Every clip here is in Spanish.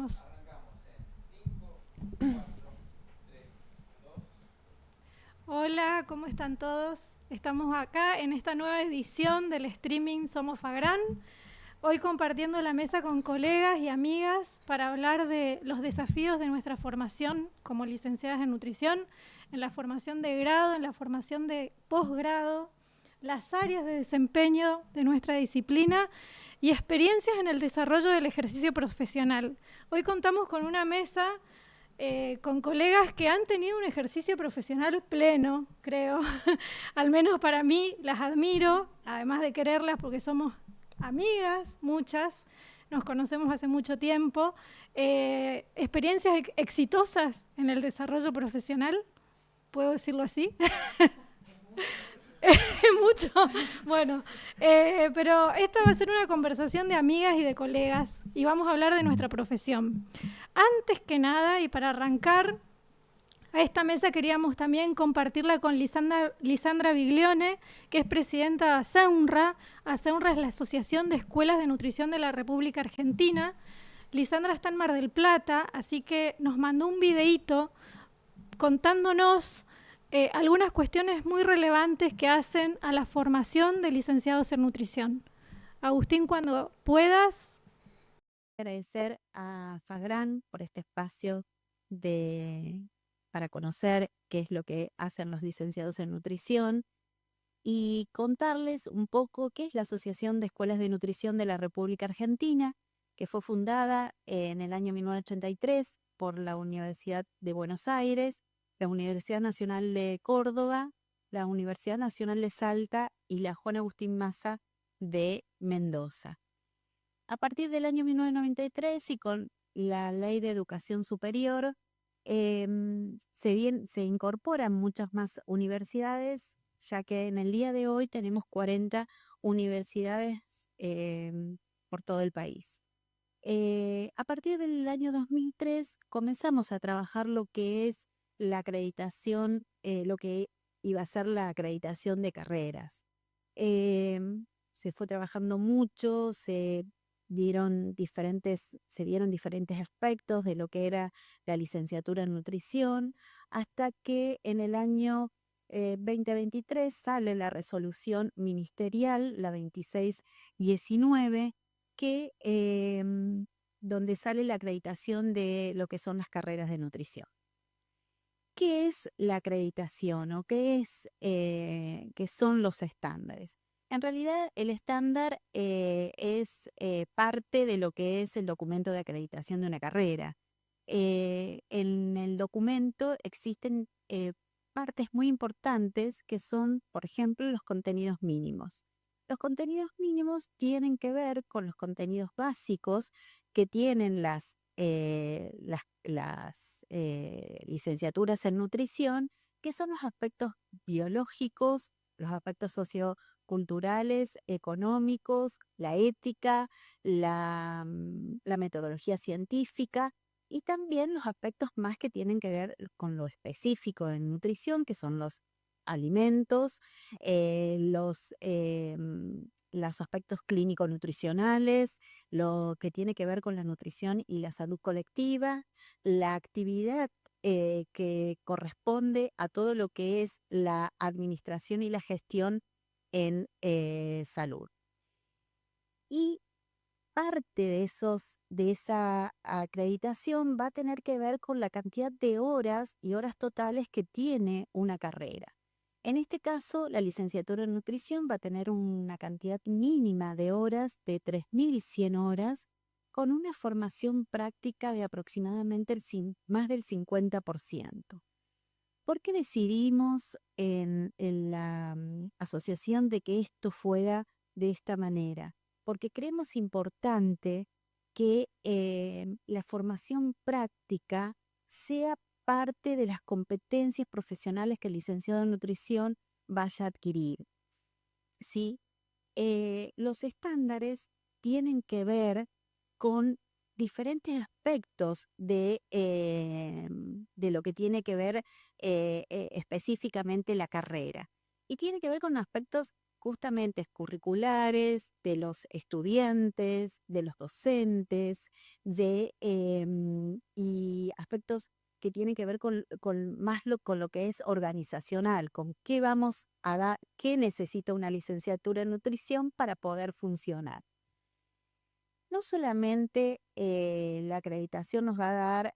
Arranquemos. Hola, ¿cómo están todos? Estamos acá en esta nueva edición del streaming Somos Fagrán. Hoy compartiendo la mesa con colegas y amigas para hablar de los desafíos de nuestra formación como licenciadas en nutrición, en la formación de grado, en la formación de posgrado, las áreas de desempeño de nuestra disciplina y experiencias en el desarrollo del ejercicio profesional. Hoy contamos con una mesa con colegas que han tenido un ejercicio profesional pleno, creo. Al menos para mí, las admiro, además de quererlas porque somos amigas, muchas, nos conocemos hace mucho tiempo. Experiencias exitosas en el desarrollo profesional, ¿puedo decirlo así? Mucho. Bueno, pero esta va a ser una conversación de amigas y de colegas y vamos a hablar de nuestra profesión. Antes que nada, y para arrancar, a esta mesa queríamos también compartirla con Lisandra Biglione, que es presidenta de ASEUNRA. ASEUNRA es la Asociación de Escuelas de Nutrición de la República Argentina. Lisandra está en Mar del Plata, así que nos mandó un videíto contándonos algunas cuestiones muy relevantes que hacen a la formación de licenciados en nutrición. Agustín, cuando puedas. Agradecer a Fagrán por este espacio para conocer qué es lo que hacen los licenciados en nutrición y contarles un poco qué es la Asociación de Escuelas de Nutrición de la República Argentina, que fue fundada en el año 1983 por la Universidad de Buenos Aires, la Universidad Nacional de Córdoba, la Universidad Nacional de Salta y la Juan Agustín Maza de Mendoza. A partir del año 1993 y con la Ley de Educación Superior, se incorporan muchas más universidades, ya que en el día de hoy tenemos 40 universidades por todo el país. A partir del año 2003 comenzamos a trabajar lo que es la acreditación, lo que iba a ser la acreditación de carreras. Se fue trabajando mucho, se vieron diferentes aspectos de lo que era la licenciatura en nutrición, hasta que en el año 2023 sale la resolución ministerial, la 2619, donde sale la acreditación de lo que son las carreras de nutrición. ¿Qué es la acreditación o qué son los estándares? En realidad, el estándar es parte de lo que es el documento de acreditación de una carrera. En el documento existen partes muy importantes que son, por ejemplo, los contenidos mínimos. Los contenidos mínimos tienen que ver con los contenidos básicos que tienen las licenciaturas en nutrición, que son los aspectos biológicos, los aspectos socioculturales, económicos, la ética, la metodología científica y también los aspectos más que tienen que ver con lo específico de nutrición, que son los alimentos, los aspectos clínico-nutricionales, lo que tiene que ver con la nutrición y la salud colectiva, la actividad que corresponde a todo lo que es la administración y la gestión en salud. Y parte de esa acreditación va a tener que ver con la cantidad de horas y horas totales que tiene una carrera. En este caso, la licenciatura en nutrición va a tener una cantidad mínima de horas de 3.100 horas, con una formación práctica de aproximadamente más del 50%. ¿Por qué decidimos en la asociación de que esto fuera de esta manera? Porque creemos importante que la formación práctica sea parte de las competencias profesionales que el licenciado en nutrición vaya a adquirir, ¿sí? Los estándares tienen que ver con diferentes aspectos de lo que tiene que ver específicamente la carrera. Y tiene que ver con aspectos justamente curriculares, de los estudiantes, de los docentes, y aspectos que tienen que ver con lo que es organizacional, con qué vamos a dar, qué necesita una licenciatura en nutrición para poder funcionar. No solamente la acreditación nos va a dar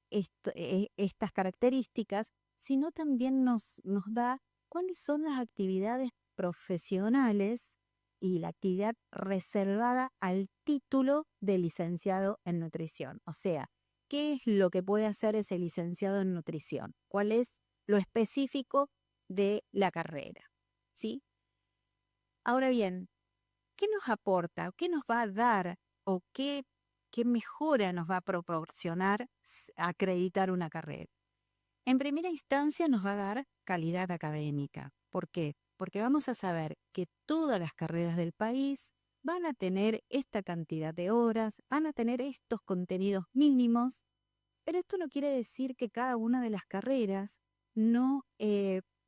estas características, sino también nos da cuáles son las actividades profesionales y la actividad reservada al título de licenciado en nutrición. O sea, ¿qué es lo que puede hacer ese licenciado en nutrición? ¿Cuál es lo específico de la carrera? ¿Sí? Ahora bien, ¿qué nos aporta o qué nos va a dar o qué mejora nos va a proporcionar acreditar una carrera? En primera instancia nos va a dar calidad académica. ¿Por qué? Porque vamos a saber que todas las carreras del país van a tener esta cantidad de horas, van a tener estos contenidos mínimos, pero esto no quiere decir que cada una de las carreras no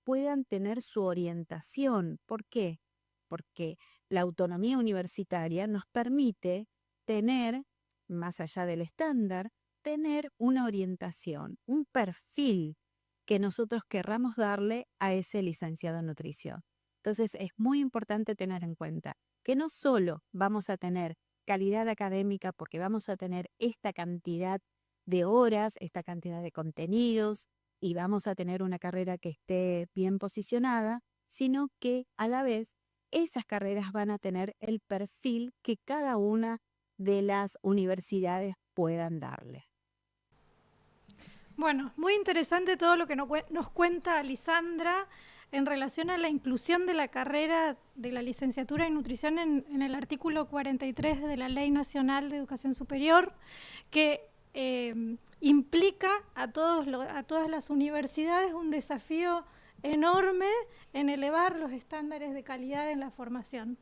puedan tener su orientación. ¿Por qué? Porque la autonomía universitaria nos permite tener, más allá del estándar, tener una orientación, un perfil que nosotros querramos darle a ese licenciado en nutrición. Entonces es muy importante tener en cuenta que no solo vamos a tener calidad académica porque vamos a tener esta cantidad de horas, esta cantidad de contenidos y vamos a tener una carrera que esté bien posicionada, sino que a la vez esas carreras van a tener el perfil que cada una de las universidades puedan darle. Bueno, muy interesante todo lo que nos cuenta Lisandra en relación a la inclusión de la carrera de la licenciatura en nutrición en el artículo 43 de la Ley Nacional de Educación Superior, que implica a todas las universidades un desafío enorme en elevar los estándares de calidad en la formación.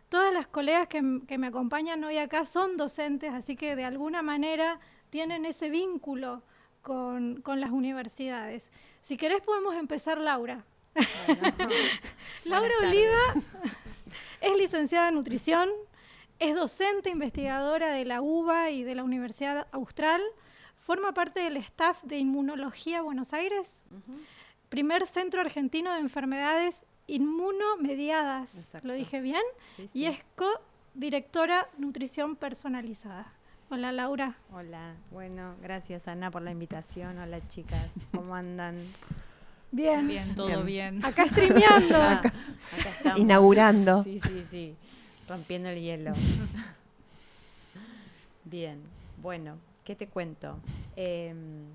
Todas las colegas que me acompañan hoy acá son docentes, así que de alguna manera tienen ese vínculo con las universidades. Si querés podemos empezar, Laura. Bueno, Laura Oliva es licenciada en nutrición, es docente investigadora de la UBA y de la Universidad Austral, forma parte del staff de Inmunología Buenos Aires, primer centro argentino de enfermedades inmunomediadas, ¿lo dije bien? Sí, sí. Y es co-directora nutrición personalizada. Hola, Laura. Hola, bueno, gracias Ana por la invitación. Hola chicas, ¿cómo andan? Bien. Bien, todo bien. Acá streameando. Acá estamos. Inaugurando. Sí, rompiendo el hielo. Bien, bueno, ¿qué te cuento? En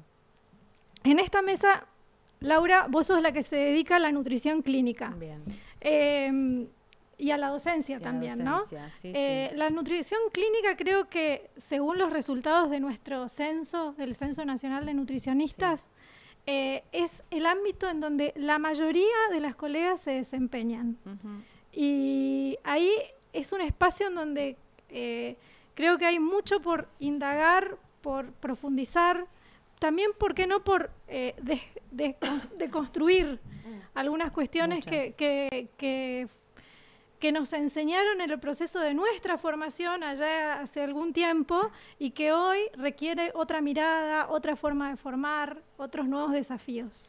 esta mesa, Laura, vos sos la que se dedica a la nutrición clínica. Bien. Y a la docencia también, ¿no? Sí, sí. La nutrición clínica creo que, según los resultados de nuestro censo, del Censo Nacional de Nutricionistas, es el ámbito en donde la mayoría de las colegas se desempeñan. Y ahí es un espacio en donde creo que hay mucho por indagar, por profundizar, también, ¿por qué no?, por deconstruir algunas cuestiones que nos enseñaron en el proceso de nuestra formación allá hace algún tiempo y que hoy requiere otra mirada, otra forma de formar, otros nuevos desafíos.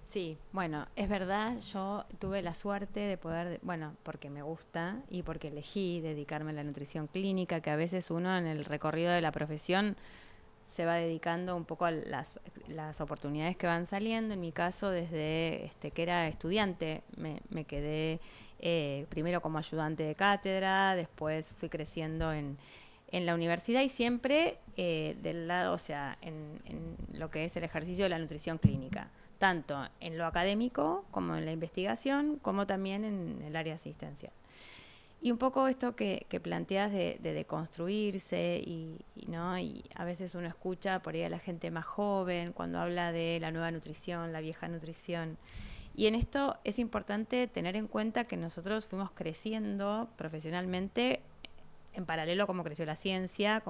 Sí, bueno, es verdad, yo tuve la suerte de poder, porque me gusta y porque elegí dedicarme a la nutrición clínica, que a veces uno en el recorrido de la profesión se va dedicando un poco a las oportunidades que van saliendo. En mi caso, desde que era estudiante, me quedé primero como ayudante de cátedra, después fui creciendo en la universidad y siempre del lado, o sea, en lo que es el ejercicio de la nutrición clínica, tanto en lo académico como en la investigación, como también en el área asistencial. Y un poco esto que planteas de deconstruirse y a veces uno escucha por ahí a la gente más joven cuando habla de la nueva nutrición, la vieja nutrición. Y en esto es importante tener en cuenta que nosotros fuimos creciendo profesionalmente en paralelo a cómo creció la ciencia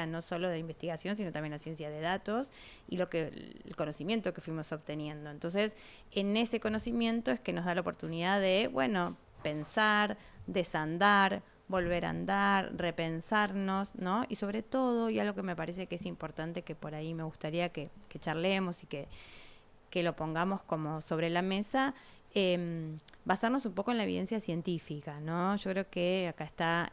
no solo de investigación, sino también la ciencia de datos y el conocimiento que fuimos obteniendo. Entonces, en ese conocimiento es que nos da la oportunidad de, bueno, pensar, desandar, volver a andar, repensarnos, ¿no? Y sobre todo, y algo que me parece que es importante, que por ahí me gustaría que charlemos y que lo pongamos como sobre la mesa, basarnos un poco en la evidencia científica, ¿no? Yo creo que acá está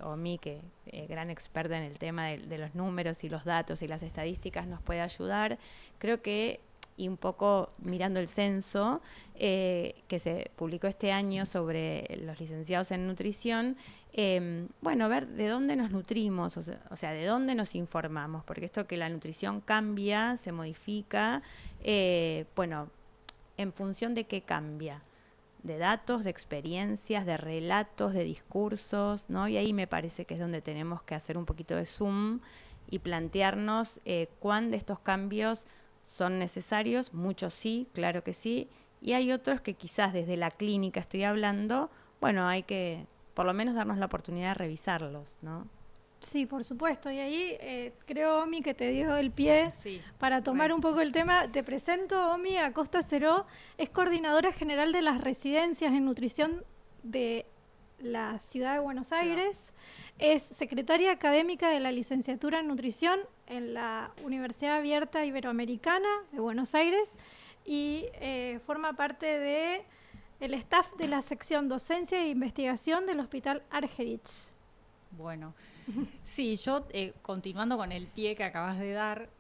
Omi, que gran experta en el tema de los números y los datos y las estadísticas, nos puede ayudar. Creo que, y un poco mirando el censo que se publicó este año sobre los licenciados en nutrición, bueno, ver de dónde nos nutrimos, o sea, de dónde nos informamos, porque esto que la nutrición cambia, se modifica, bueno, ¿en función de qué cambia? De datos, de experiencias, de relatos, de discursos, ¿no? Y ahí me parece que es donde tenemos que hacer un poquito de zoom y plantearnos cuán de estos cambios son necesarios. Muchos sí, claro que sí, y hay otros que quizás desde la clínica estoy hablando, bueno, hay que por lo menos darnos la oportunidad de revisarlos, ¿no? Sí, por supuesto. Y ahí creo, Omi, que te dio el pie para tomar un poco el tema. Te presento, Omi Acosta Ceró, es coordinadora general de las residencias en nutrición de la ciudad de Buenos Aires. Es secretaria académica de la licenciatura en nutrición en la Universidad Abierta Iberoamericana de Buenos Aires y forma parte del staff de la sección Docencia e Investigación del Hospital Argerich. Bueno, sí, yo continuando con el pie que acabas de dar,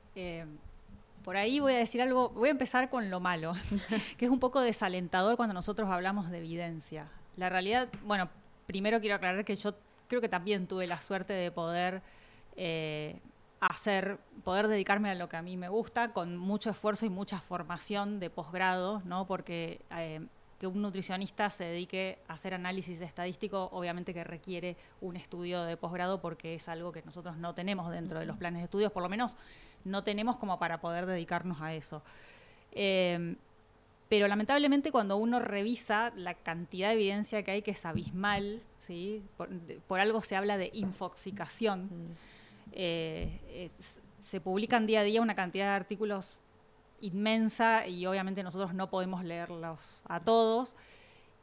por ahí voy a decir algo, voy a empezar con lo malo, que es un poco desalentador cuando nosotros hablamos de evidencia. La realidad, bueno, primero quiero aclarar que yo creo que también tuve la suerte de poder poder dedicarme a lo que a mí me gusta, con mucho esfuerzo y mucha formación de posgrado, ¿no? Porque que un nutricionista se dedique a hacer análisis estadístico, obviamente que requiere un estudio de posgrado porque es algo que nosotros no tenemos dentro de los planes de estudios, por lo menos no tenemos como para poder dedicarnos a eso. Pero lamentablemente cuando uno revisa la cantidad de evidencia que hay, que es abismal, ¿sí? Por algo se habla de infoxicación. Se publican día a día una cantidad de artículos inmensa y obviamente nosotros no podemos leerlos a todos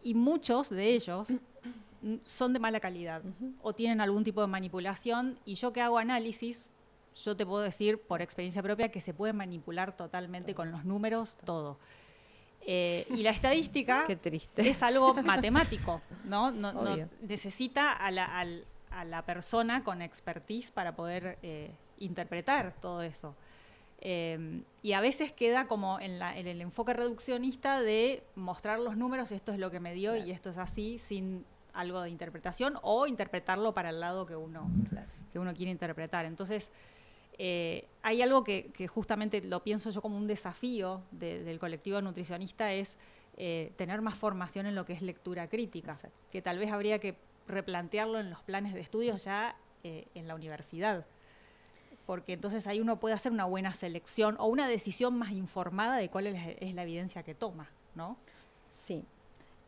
y muchos de ellos son de mala calidad o tienen algún tipo de manipulación, y yo que hago análisis, yo te puedo decir por experiencia propia que se puede manipular totalmente con los números, todo. Y la estadística Qué triste. es algo matemático, ¿no? No necesita a la persona con expertise para poder interpretar todo eso. Y a veces queda como en el enfoque reduccionista de mostrar los números, esto es lo que me dio y esto es así, sin algo de interpretación o interpretarlo para el lado que uno quiere interpretar. Entonces, hay algo que justamente lo pienso yo como un desafío del colectivo nutricionista, es tener más formación en lo que es lectura crítica, que tal vez habría que replantearlo en los planes de estudios ya en la universidad. Porque entonces ahí uno puede hacer una buena selección o una decisión más informada de cuál es la evidencia que toma, ¿no? Sí.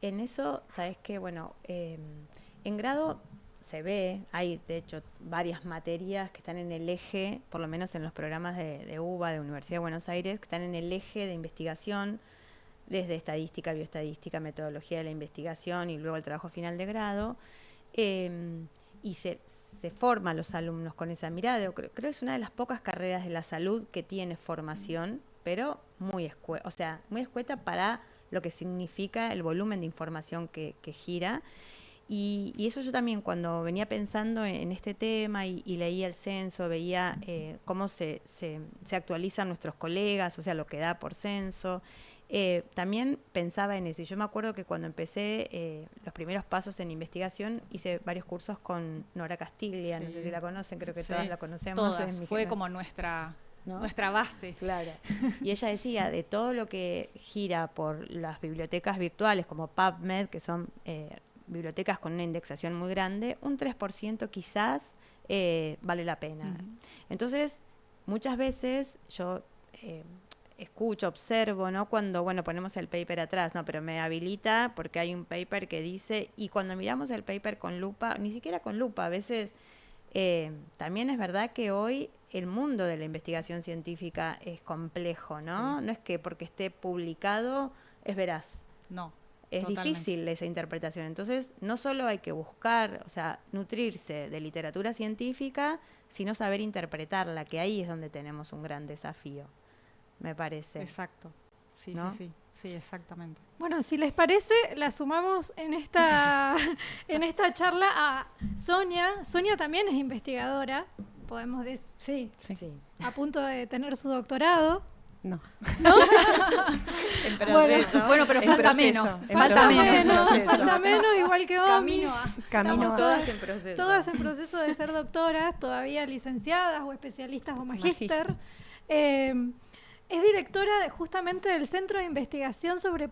En eso, ¿sabes qué? Bueno, en grado se ve, hay de hecho varias materias que están en el eje, por lo menos en los programas de UBA, de Universidad de Buenos Aires, que están en el eje de investigación, desde estadística, bioestadística, metodología de la investigación y luego el trabajo final de grado, y se forma a los alumnos con esa mirada. Creo que es una de las pocas carreras de la salud que tiene formación, pero muy escueta para lo que significa el volumen de información que gira. Y eso yo también, cuando venía pensando en este tema y leía el censo, veía cómo se actualizan nuestros colegas, o sea, lo que da por censo. También pensaba en eso, y yo me acuerdo que cuando empecé los primeros pasos en investigación hice varios cursos con Nora Castiglia, no sé si la conocen, creo que todas la conocemos. Todas, fue como nuestra base. Claro. Y ella decía, de todo lo que gira por las bibliotecas virtuales como PubMed, que son bibliotecas con una indexación muy grande, un 3% quizás vale la pena. Entonces, muchas veces yo escucho, observo, ¿no? Cuando, bueno, ponemos el paper atrás, ¿no? Pero me habilita porque hay un paper que dice, y cuando miramos el paper con lupa, ni siquiera con lupa, a veces también es verdad que hoy el mundo de la investigación científica es complejo, ¿no? Sí. No es que porque esté publicado es veraz. No. Es Totalmente. difícil esa interpretación. Entonces, no solo hay que buscar, o sea, nutrirse de literatura científica, sino saber interpretarla, que ahí es donde tenemos un gran desafío, me parece. Exacto. Sí, ¿No? sí, exactamente. Bueno, si les parece, la sumamos en esta, en esta charla a Sonia. Sonia también es investigadora, podemos decir, sí, Sí. a punto de tener su doctorado. No. En proceso. Bueno, pero En falta proceso, menos. en Falta proceso. menos. Falta menos, igual que Omi. Camino a... Camino Estamos a- Todas en proceso. Todas en proceso de ser doctoras, todavía licenciadas o especialistas o magíster. Es directora justamente del Centro de Investigación sobre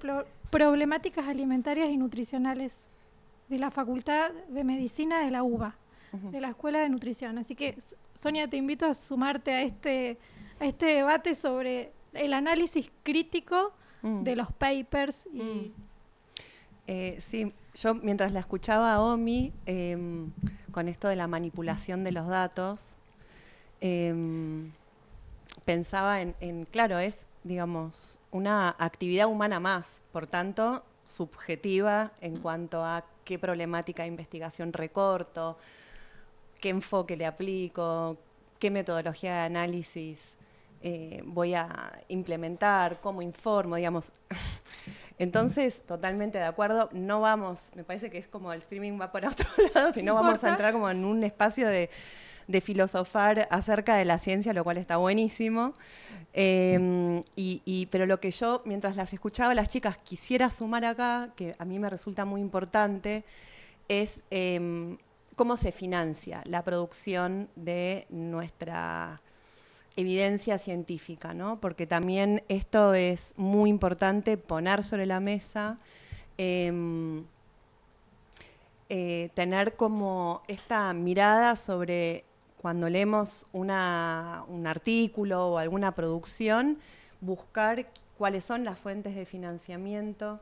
Problemáticas Alimentarias y Nutricionales de la Facultad de Medicina de la UBA, de la Escuela de Nutrición. Así que, Sonia, te invito a sumarte a este debate sobre el análisis crítico de los papers. Sí, yo mientras la escuchaba a Omi, con esto de la manipulación de los datos, pensaba claro, es, digamos, una actividad humana más, por tanto, subjetiva en cuanto a qué problemática de investigación recorto, qué enfoque le aplico, qué metodología de análisis voy a implementar, cómo informo, digamos. Entonces, totalmente de acuerdo, no vamos, me parece que es como el streaming va por otro lado, sino vamos a entrar como en un espacio de filosofar acerca de la ciencia, lo cual está buenísimo. Pero lo que yo, mientras las escuchaba a las chicas, quisiera sumar acá, que a mí me resulta muy importante, es cómo se financia la producción de nuestra evidencia científica, ¿no? Porque también esto es muy importante poner sobre la mesa, tener como esta mirada sobre cuando leemos un artículo o alguna producción, buscar cuáles son las fuentes de financiamiento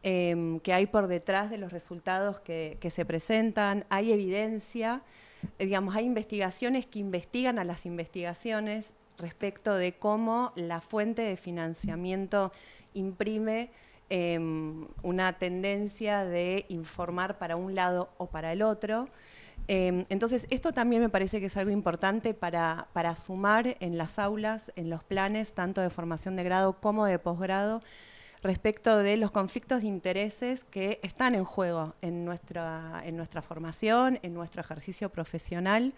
que hay por detrás de los resultados que se presentan. Hay evidencia, digamos, hay investigaciones que investigan a las investigaciones respecto de cómo la fuente de financiamiento imprime una tendencia de informar para un lado o para el otro. Entonces, esto también me parece que es algo importante para sumar en las aulas, en los planes, tanto de formación de grado como de posgrado, respecto de los conflictos de intereses que están en juego en nuestra formación, en nuestro ejercicio profesional,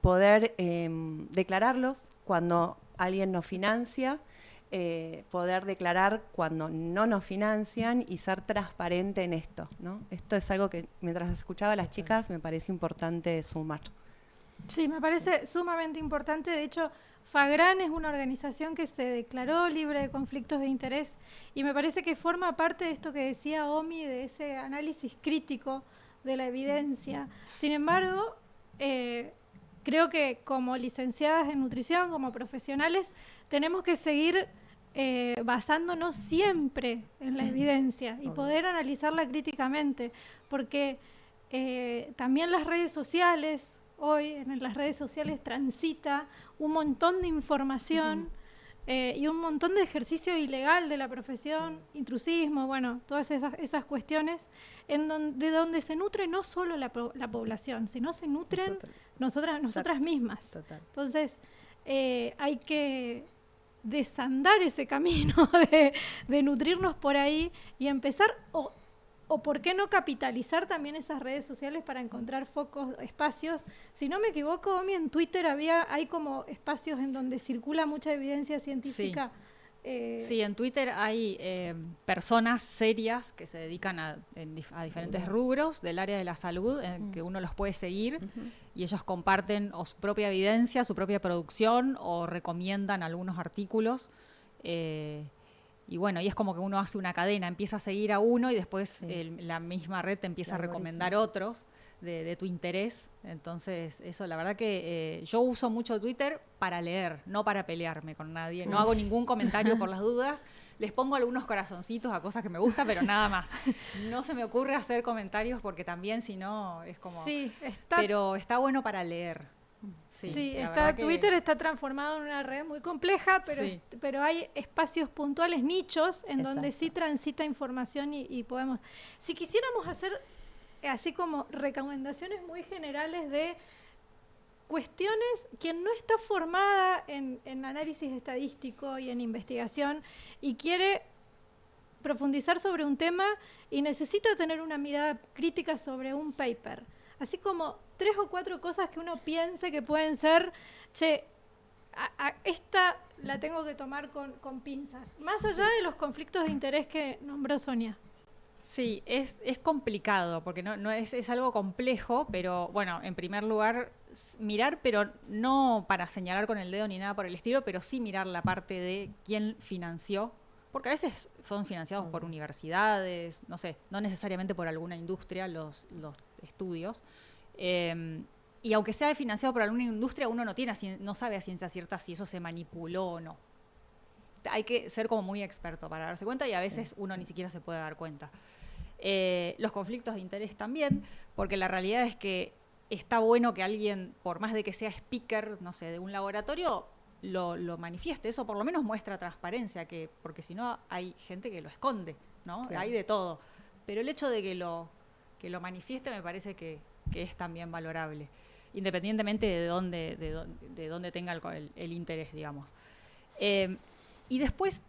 poder declararlos cuando alguien nos financia, poder declarar cuando no nos financian y ser transparente en esto, ¿no? Esto es algo que mientras escuchaba a las chicas me parece importante sumar. Sí, me parece sumamente importante. De hecho, FAGRAN es una organización que se declaró libre de conflictos de interés y me parece que forma parte de esto que decía Omi, de ese análisis crítico de la evidencia. Sin embargo, creo que como licenciadas en nutrición, como profesionales, tenemos que seguir basándonos siempre en la evidencia y poder analizarla críticamente, porque también las redes sociales, hoy en las redes sociales transita un montón de información y un montón de ejercicio ilegal de la profesión, intrusismo, bueno, todas esas cuestiones, de donde se nutre no solo la población, sino se nutren nosotras mismas. Total. Entonces, hay que desandar ese camino de nutrirnos por ahí y empezar, o por qué no capitalizar también esas redes sociales para encontrar focos, espacios. Si no me equivoco, Omi, en Twitter hay como espacios en donde circula mucha evidencia científica. Sí, en Twitter hay personas serias que se dedican a diferentes rubros del área de la salud, que uno los puede seguir y ellos comparten o su propia evidencia, su propia producción o recomiendan algunos artículos. Y bueno, y es como que uno hace una cadena, empieza a seguir a uno y después la misma red te empieza a recomendar otros. de tu interés. Entonces, eso, la verdad que yo uso mucho Twitter para leer, no para pelearme con nadie. No hago ningún comentario por las dudas. Les pongo algunos corazoncitos a cosas que me gustan, pero nada más. No se me ocurre hacer comentarios porque también, si no, es como... Sí, pero está bueno para leer. Sí, Twitter está transformado en una red muy compleja, pero hay espacios puntuales, nichos, en donde sí transita información y podemos... Si quisiéramos hacer así como recomendaciones muy generales de cuestiones, quien no está formada en análisis estadístico y en investigación y quiere profundizar sobre un tema y necesita tener una mirada crítica sobre un paper, así como 3 o 4 cosas que uno piense que pueden ser, esta la tengo que tomar con pinzas, más allá de los conflictos de interés que nombró Sonia. Sí, es complicado, porque no es algo complejo, pero bueno, en primer lugar, mirar, pero no para señalar con el dedo ni nada por el estilo, pero sí mirar la parte de quién financió, porque a veces son financiados por universidades, no sé, no necesariamente por alguna industria los estudios. Y aunque sea financiado por alguna industria, uno no sabe a ciencia cierta si eso se manipuló o no. Hay que ser como muy experto para darse cuenta y a veces uno ni siquiera se puede dar cuenta. Los conflictos de interés también, porque la realidad es que está bueno que alguien, por más de que sea speaker, no sé, de un laboratorio, lo manifieste. Eso por lo menos muestra transparencia, porque si no hay gente que lo esconde, ¿no? Claro. Hay de todo. Pero el hecho de que lo manifieste me parece que es también valorable, independientemente de dónde tenga el interés, digamos. Y después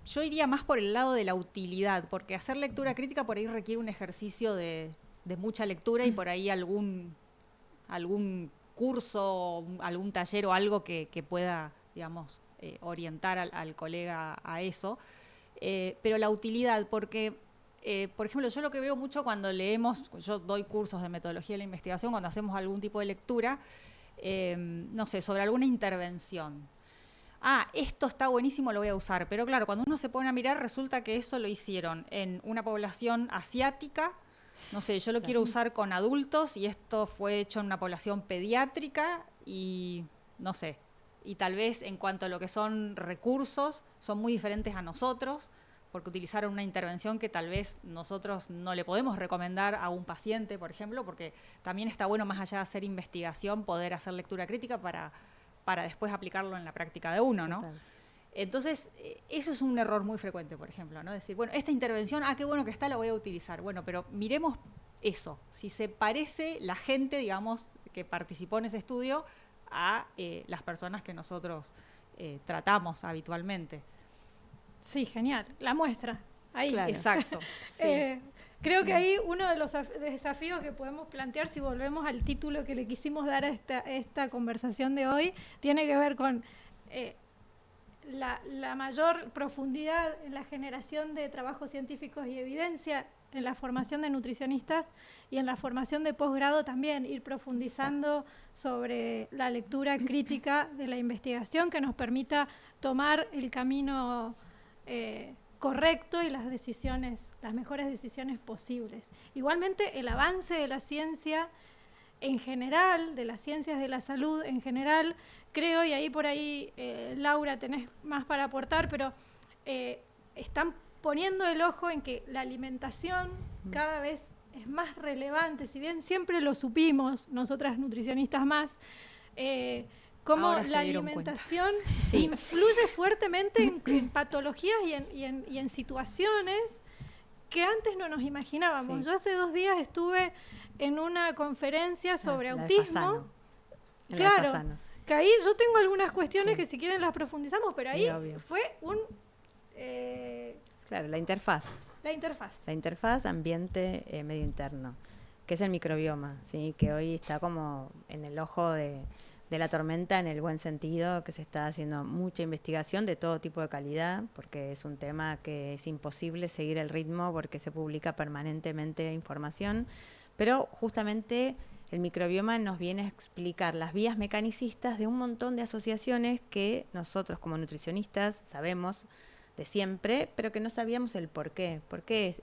yo iría más por el lado de la utilidad, porque hacer lectura crítica por ahí requiere un ejercicio de mucha lectura y por ahí algún curso, algún taller o algo que pueda, digamos, orientar al colega a eso. Pero la utilidad, porque, por ejemplo, yo lo que veo mucho cuando leemos, yo doy cursos de metodología de la investigación, cuando hacemos algún tipo de lectura, no sé, sobre alguna intervención. Esto está buenísimo, lo voy a usar. Pero claro, cuando uno se pone a mirar, resulta que eso lo hicieron en una población asiática. No sé, yo lo quiero usar con adultos y esto fue hecho en una población pediátrica y no sé. Y tal vez en cuanto a lo que son recursos, son muy diferentes a nosotros, porque utilizaron una intervención que tal vez nosotros no le podemos recomendar a un paciente, por ejemplo, porque también está bueno, más allá de hacer investigación, poder hacer lectura crítica para después aplicarlo en la práctica de uno, ¿no? Total. Entonces, eso es un error muy frecuente, por ejemplo, ¿no? Decir, bueno, esta intervención, qué bueno que está, la voy a utilizar. Bueno, pero miremos eso, si se parece la gente, digamos, que participó en ese estudio a las personas que nosotros tratamos habitualmente. Sí, genial, la muestra, ahí. Claro. Exacto, sí. Creo que ahí uno de los desafíos que podemos plantear, si volvemos al título que le quisimos dar a esta conversación de hoy, tiene que ver con la mayor profundidad en la generación de trabajos científicos y evidencia, en la formación de nutricionistas y en la formación de posgrado también, ir profundizando sobre la lectura crítica de la investigación que nos permita tomar el camino correcto y las mejores decisiones posibles. Igualmente, el avance de la ciencia en general, de las ciencias de la salud en general, creo, y ahí por ahí, Laura, tenés más para aportar, pero están poniendo el ojo en que la alimentación cada vez es más relevante, si bien siempre lo supimos, nosotras nutricionistas más, cómo la alimentación influye fuertemente en patologías y en situaciones que antes no nos imaginábamos. Sí. Yo hace 2 días estuve en una conferencia sobre autismo. Claro, que ahí yo tengo algunas cuestiones que si quieren las profundizamos, pero ahí obvio. Fue un... claro, la interfaz. La interfaz ambiente-medio interno, que es el microbioma, ¿sí? Que hoy está como en el ojo de la tormenta en el buen sentido, que se está haciendo mucha investigación de todo tipo de calidad, porque es un tema que es imposible seguir el ritmo porque se publica permanentemente información, pero justamente el microbioma nos viene a explicar las vías mecanicistas de un montón de asociaciones que nosotros como nutricionistas sabemos de siempre, pero que no sabíamos el por qué. ¿Por qué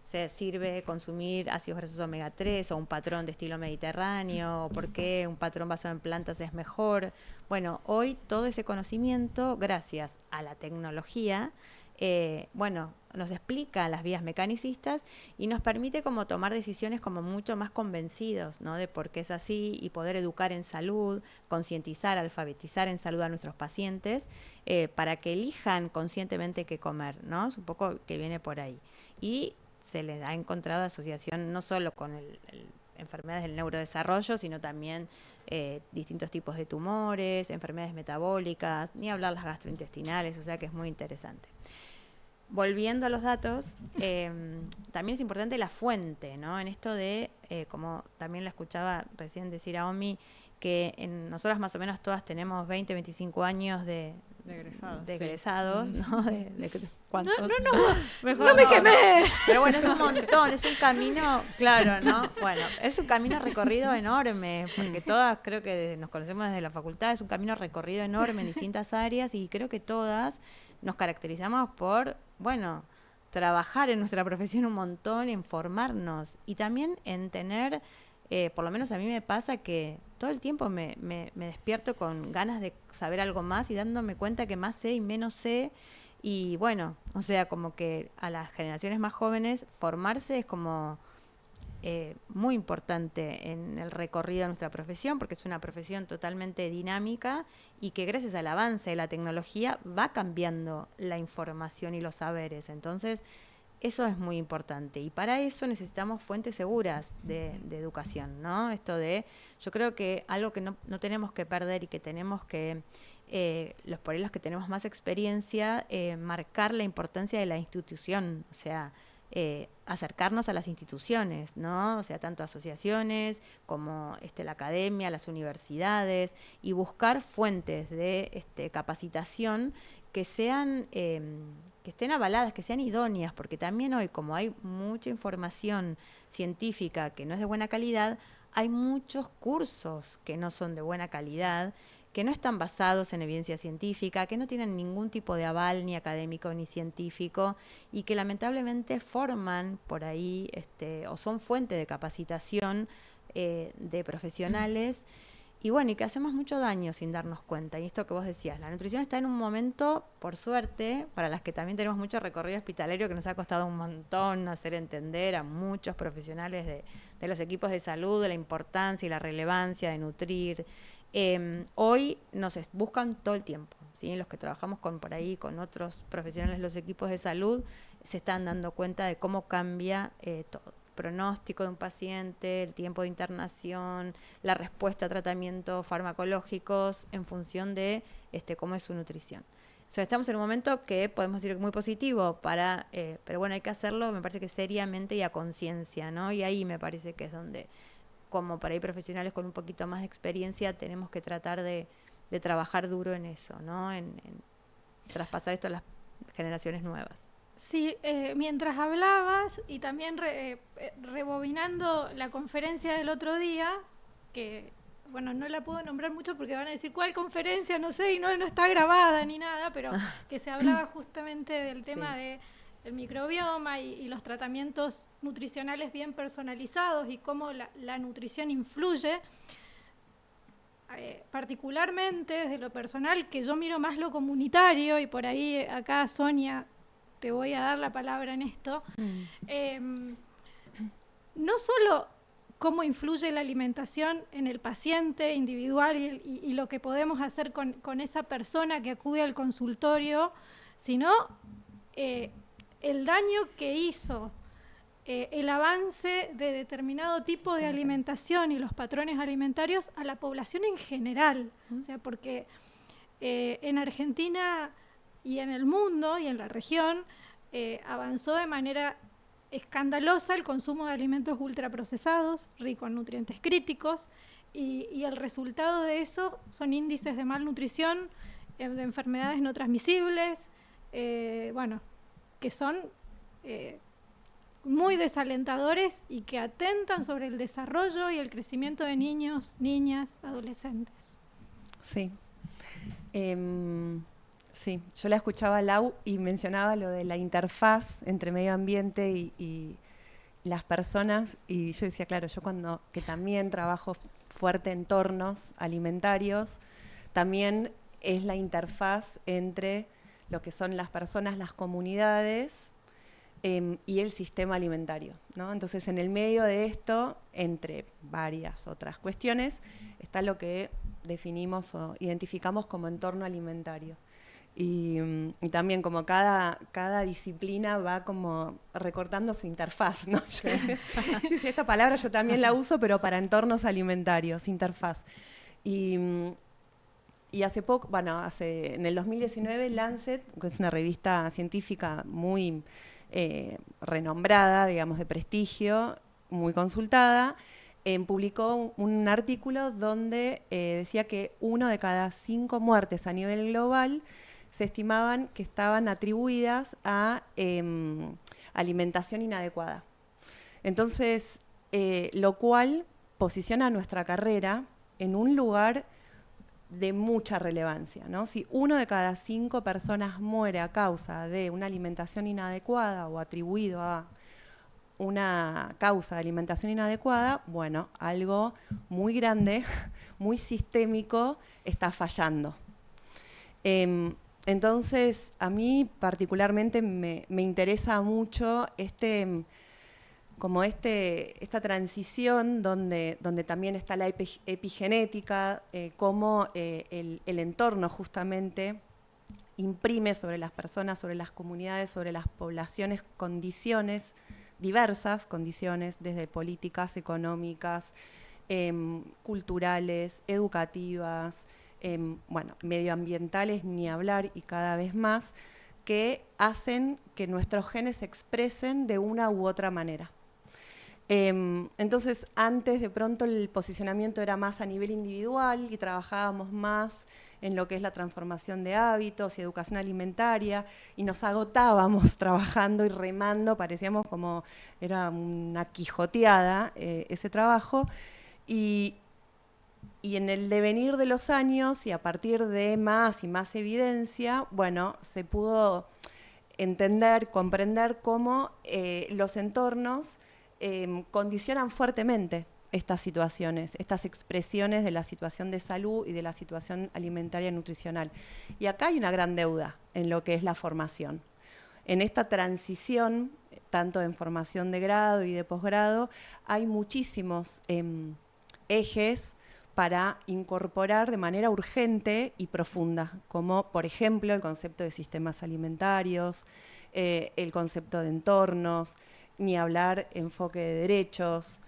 se sirve consumir ácidos grasos omega 3 o un patrón de estilo mediterráneo, o por qué un patrón basado en plantas es mejor. Bueno, hoy todo ese conocimiento, gracias a la tecnología, nos explica las vías mecanicistas y nos permite como tomar decisiones como mucho más convencidos, ¿no? De por qué es así y poder educar en salud, concientizar, alfabetizar en salud a nuestros pacientes para que elijan conscientemente qué comer, ¿no? Es un poco que viene por ahí. Y se les ha encontrado asociación no solo con enfermedades del neurodesarrollo, sino también distintos tipos de tumores, enfermedades metabólicas, ni hablar las gastrointestinales, o sea que es muy interesante. Volviendo a los datos, también es importante la fuente, ¿no? En esto de, como también la escuchaba recién decir a Omi, que nosotras más o menos todas tenemos 20, 25 años de egresados, ¿no? ¿Cuántos? No me quemé. Pero bueno, es un montón, es un camino, claro, ¿no? Bueno, es un camino recorrido enorme, porque todas creo que nos conocemos desde la facultad, es un camino recorrido enorme en distintas áreas y creo que todas nos caracterizamos por, trabajar en nuestra profesión un montón, en formarnos y también en tener, por lo menos a mí me pasa que todo el tiempo me despierto con ganas de saber algo más y dándome cuenta que más sé y menos sé. Y o sea, como que a las generaciones más jóvenes formarse es como muy importante en el recorrido de nuestra profesión, porque es una profesión totalmente dinámica y que gracias al avance de la tecnología va cambiando la información y los saberes. Entonces, eso es muy importante. Y para eso necesitamos fuentes seguras de educación, ¿no? Yo creo que algo que no tenemos que perder y que tenemos que, por ahí los que tenemos más experiencia, marcar la importancia de la institución, o sea, acercarnos a las instituciones, ¿no? O sea, tanto asociaciones como la academia, las universidades, y buscar fuentes de capacitación que sean, que estén avaladas, que sean idóneas, porque también hoy, como hay mucha información científica que no es de buena calidad, hay muchos cursos que no son de buena calidad, que no están basados en evidencia científica, que no tienen ningún tipo de aval ni académico ni científico y que lamentablemente forman por ahí o son fuente de capacitación de profesionales y que hacemos mucho daño sin darnos cuenta. Y esto que vos decías, la nutrición está en un momento, por suerte, para las que también tenemos mucho recorrido hospitalario que nos ha costado un montón hacer entender a muchos profesionales de los equipos de salud, de la importancia y la relevancia de nutrir. Hoy nos buscan todo el tiempo, ¿sí? Los que trabajamos por ahí con otros profesionales de los equipos de salud se están dando cuenta de cómo cambia todo. El pronóstico de un paciente, el tiempo de internación, la respuesta a tratamientos farmacológicos en función de cómo es su nutrición. O sea, estamos en un momento que podemos decir muy positivo pero hay que hacerlo, me parece que seriamente y a conciencia, ¿no? Y ahí me parece que es donde, como para ir profesionales con un poquito más de experiencia, tenemos que tratar de trabajar duro en eso, ¿no? En traspasar esto a las generaciones nuevas. Sí, mientras hablabas y también rebobinando la conferencia del otro día, que no la puedo nombrar mucho porque van a decir ¿cuál conferencia? No sé, y no está grabada ni nada, pero que se hablaba justamente del tema de el microbioma y los tratamientos nutricionales bien personalizados y cómo la nutrición influye, particularmente desde lo personal, que yo miro más lo comunitario, y por ahí acá, Sonia, te voy a dar la palabra en esto. No solo cómo influye la alimentación en el paciente individual y lo que podemos hacer con esa persona que acude al consultorio, sino el daño que hizo el avance de determinado tipo de alimentación y los patrones alimentarios a la población en general. O sea, porque en Argentina y en el mundo y en la región avanzó de manera escandalosa el consumo de alimentos ultraprocesados, ricos en nutrientes críticos, y el resultado de eso son índices de malnutrición, de enfermedades no transmisibles, que son muy desalentadores y que atentan sobre el desarrollo y el crecimiento de niños, niñas, adolescentes. Sí. Sí, yo la escuchaba a Lau y mencionaba lo de la interfaz entre medio ambiente y las personas, y yo decía, claro, yo que también trabajo fuerte en entornos alimentarios, también es la interfaz entre lo que son las personas, las comunidades y el sistema alimentario, ¿no? Entonces, en el medio de esto, entre varias otras cuestiones, está lo que definimos o identificamos como entorno alimentario. Y también como cada disciplina va como recortando su interfaz, ¿no? Yo decía, esta palabra yo también la uso, pero para entornos alimentarios, interfaz. Y hace poco, en el 2019, Lancet, que es una revista científica muy renombrada, digamos, de prestigio, muy consultada, publicó un artículo donde decía que 1 de cada 5 muertes a nivel global se estimaban que estaban atribuidas a alimentación inadecuada. Entonces, lo cual posiciona nuestra carrera en un lugar de mucha relevancia, ¿no? Si 1 de cada 5 personas muere a causa de una alimentación inadecuada o atribuido a una causa de alimentación inadecuada, bueno, algo muy grande, muy sistémico, está fallando. Entonces, a mí particularmente me interesa mucho esta transición donde también está la epigenética, cómo el entorno justamente imprime sobre las personas, sobre las comunidades, sobre las poblaciones, condiciones, diversas condiciones, desde políticas, económicas, culturales, educativas, medioambientales, ni hablar, y cada vez más, que hacen que nuestros genes se expresen de una u otra manera. Entonces, antes de pronto el posicionamiento era más a nivel individual y trabajábamos más en lo que es la transformación de hábitos y educación alimentaria, y nos agotábamos trabajando y remando, parecíamos como era una quijoteada ese trabajo, y en el devenir de los años y a partir de más y más evidencia, bueno, se pudo entender, comprender cómo los entornos condicionan fuertemente estas situaciones, estas expresiones de la situación de salud y de la situación alimentaria y nutricional. Y acá hay una gran deuda en lo que es la formación. En esta transición, tanto en formación de grado y de posgrado, hay muchísimos ejes para incorporar de manera urgente y profunda, como por ejemplo el concepto de sistemas alimentarios, el concepto de entornos, ni hablar enfoque de derechos,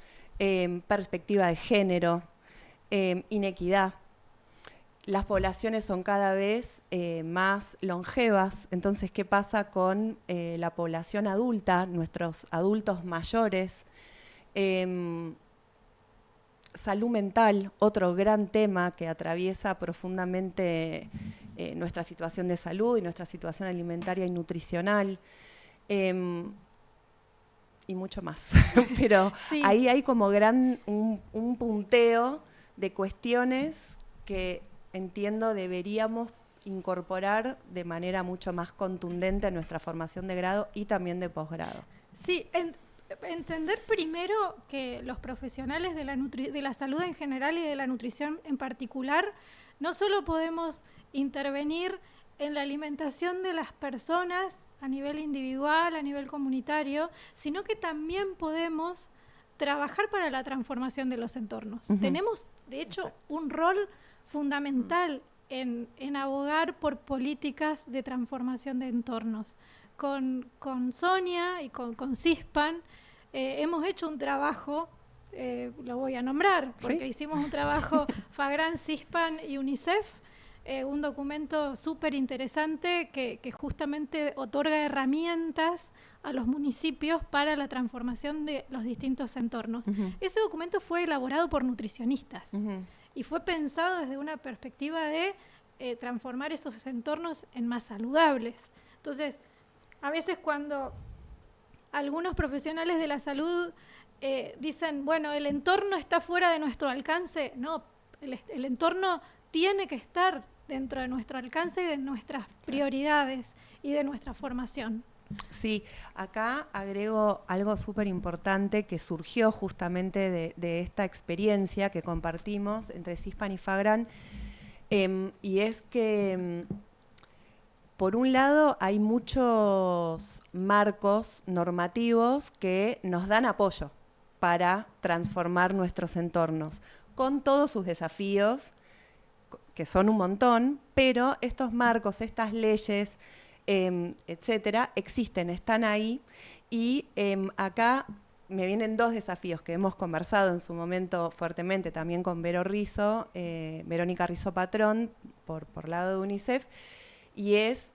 perspectiva de género, inequidad. Las poblaciones son cada vez más longevas, entonces, ¿qué pasa con la población adulta, nuestros adultos mayores? Salud mental, otro gran tema que atraviesa profundamente nuestra situación de salud y nuestra situación alimentaria y nutricional. Y mucho más. Pero sí, ahí hay como un punteo de cuestiones que entiendo deberíamos incorporar de manera mucho más contundente a nuestra formación de grado y también de posgrado. Sí, entender primero que los profesionales de la salud en general y de la nutrición en particular, no solo podemos intervenir en la alimentación de las personas a nivel individual, a nivel comunitario, sino que también podemos trabajar para la transformación de los entornos. Tenemos, de hecho, un rol fundamental en abogar por políticas de transformación de entornos. Con Sonia y con CISPAN hemos hecho un trabajo, lo voy a nombrar, porque hicimos un trabajo Fagran, CISPAN y UNICEF, un documento súper interesante que justamente otorga herramientas a los municipios para la transformación de los distintos entornos. Ese documento fue elaborado por nutricionistas y fue pensado desde una perspectiva de transformar esos entornos en más saludables. Entonces, a veces cuando algunos profesionales de la salud dicen, bueno, el entorno está fuera de nuestro alcance, no, el entorno tiene que estar dentro de nuestro alcance y de nuestras prioridades y de nuestra formación. Sí, acá agrego algo súper importante que surgió justamente de esta experiencia que compartimos entre CISPAN y FAGRAN, y es que, por un lado, hay muchos marcos normativos que nos dan apoyo para transformar nuestros entornos, con todos sus desafíos, que son un montón, pero estos marcos, estas leyes, etcétera, existen, están ahí, y acá me vienen dos desafíos que hemos conversado en su momento fuertemente también con Verónica Rizzo Patrón, por lado de UNICEF, y es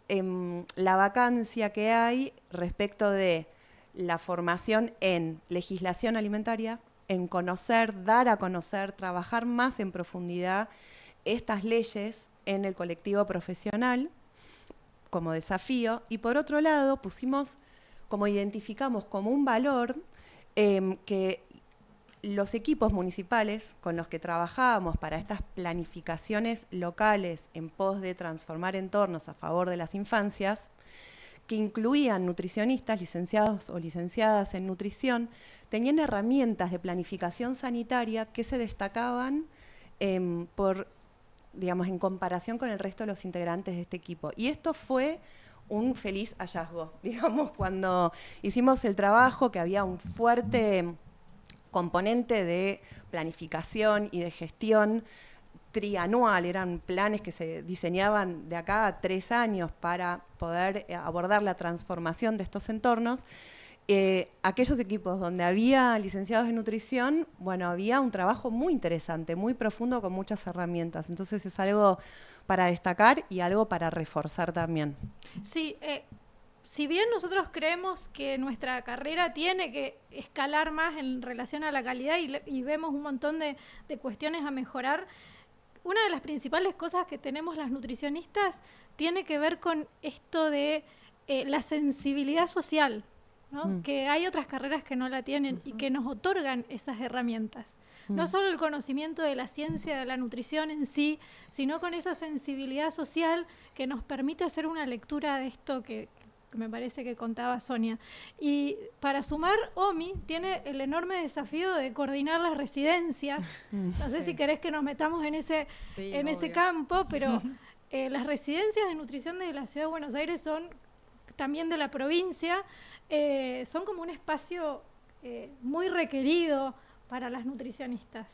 la vacancia que hay respecto de la formación en legislación alimentaria, en conocer, dar a conocer, trabajar más en profundidad estas leyes en el colectivo profesional como desafío, y por otro lado identificamos como un valor que los equipos municipales con los que trabajábamos para estas planificaciones locales en pos de transformar entornos a favor de las infancias, que incluían nutricionistas, licenciados o licenciadas en nutrición, tenían herramientas de planificación sanitaria que se destacaban en comparación con el resto de los integrantes de este equipo. Y esto fue un feliz hallazgo, cuando hicimos el trabajo, que había un fuerte componente de planificación y de gestión trianual, eran planes que se diseñaban de acá a 3 años para poder abordar la transformación de estos entornos. Aquellos equipos donde había licenciados en nutrición, había un trabajo muy interesante, muy profundo, con muchas herramientas. Entonces es algo para destacar y algo para reforzar también. Sí, si bien nosotros creemos que nuestra carrera tiene que escalar más en relación a la calidad y vemos un montón de cuestiones a mejorar, una de las principales cosas que tenemos las nutricionistas tiene que ver con esto de la sensibilidad social, ¿no? Que hay otras carreras que no la tienen y que nos otorgan esas herramientas. No solo el conocimiento de la ciencia de la nutrición en sí, sino con esa sensibilidad social que nos permite hacer una lectura de esto que me parece que contaba Sonia. Y para sumar, OMI tiene el enorme desafío de coordinar las residencias. No sé si querés que nos metamos en ese campo, pero las residencias de nutrición de la Ciudad de Buenos Aires son también de la provincia, son como un espacio muy requerido para las nutricionistas.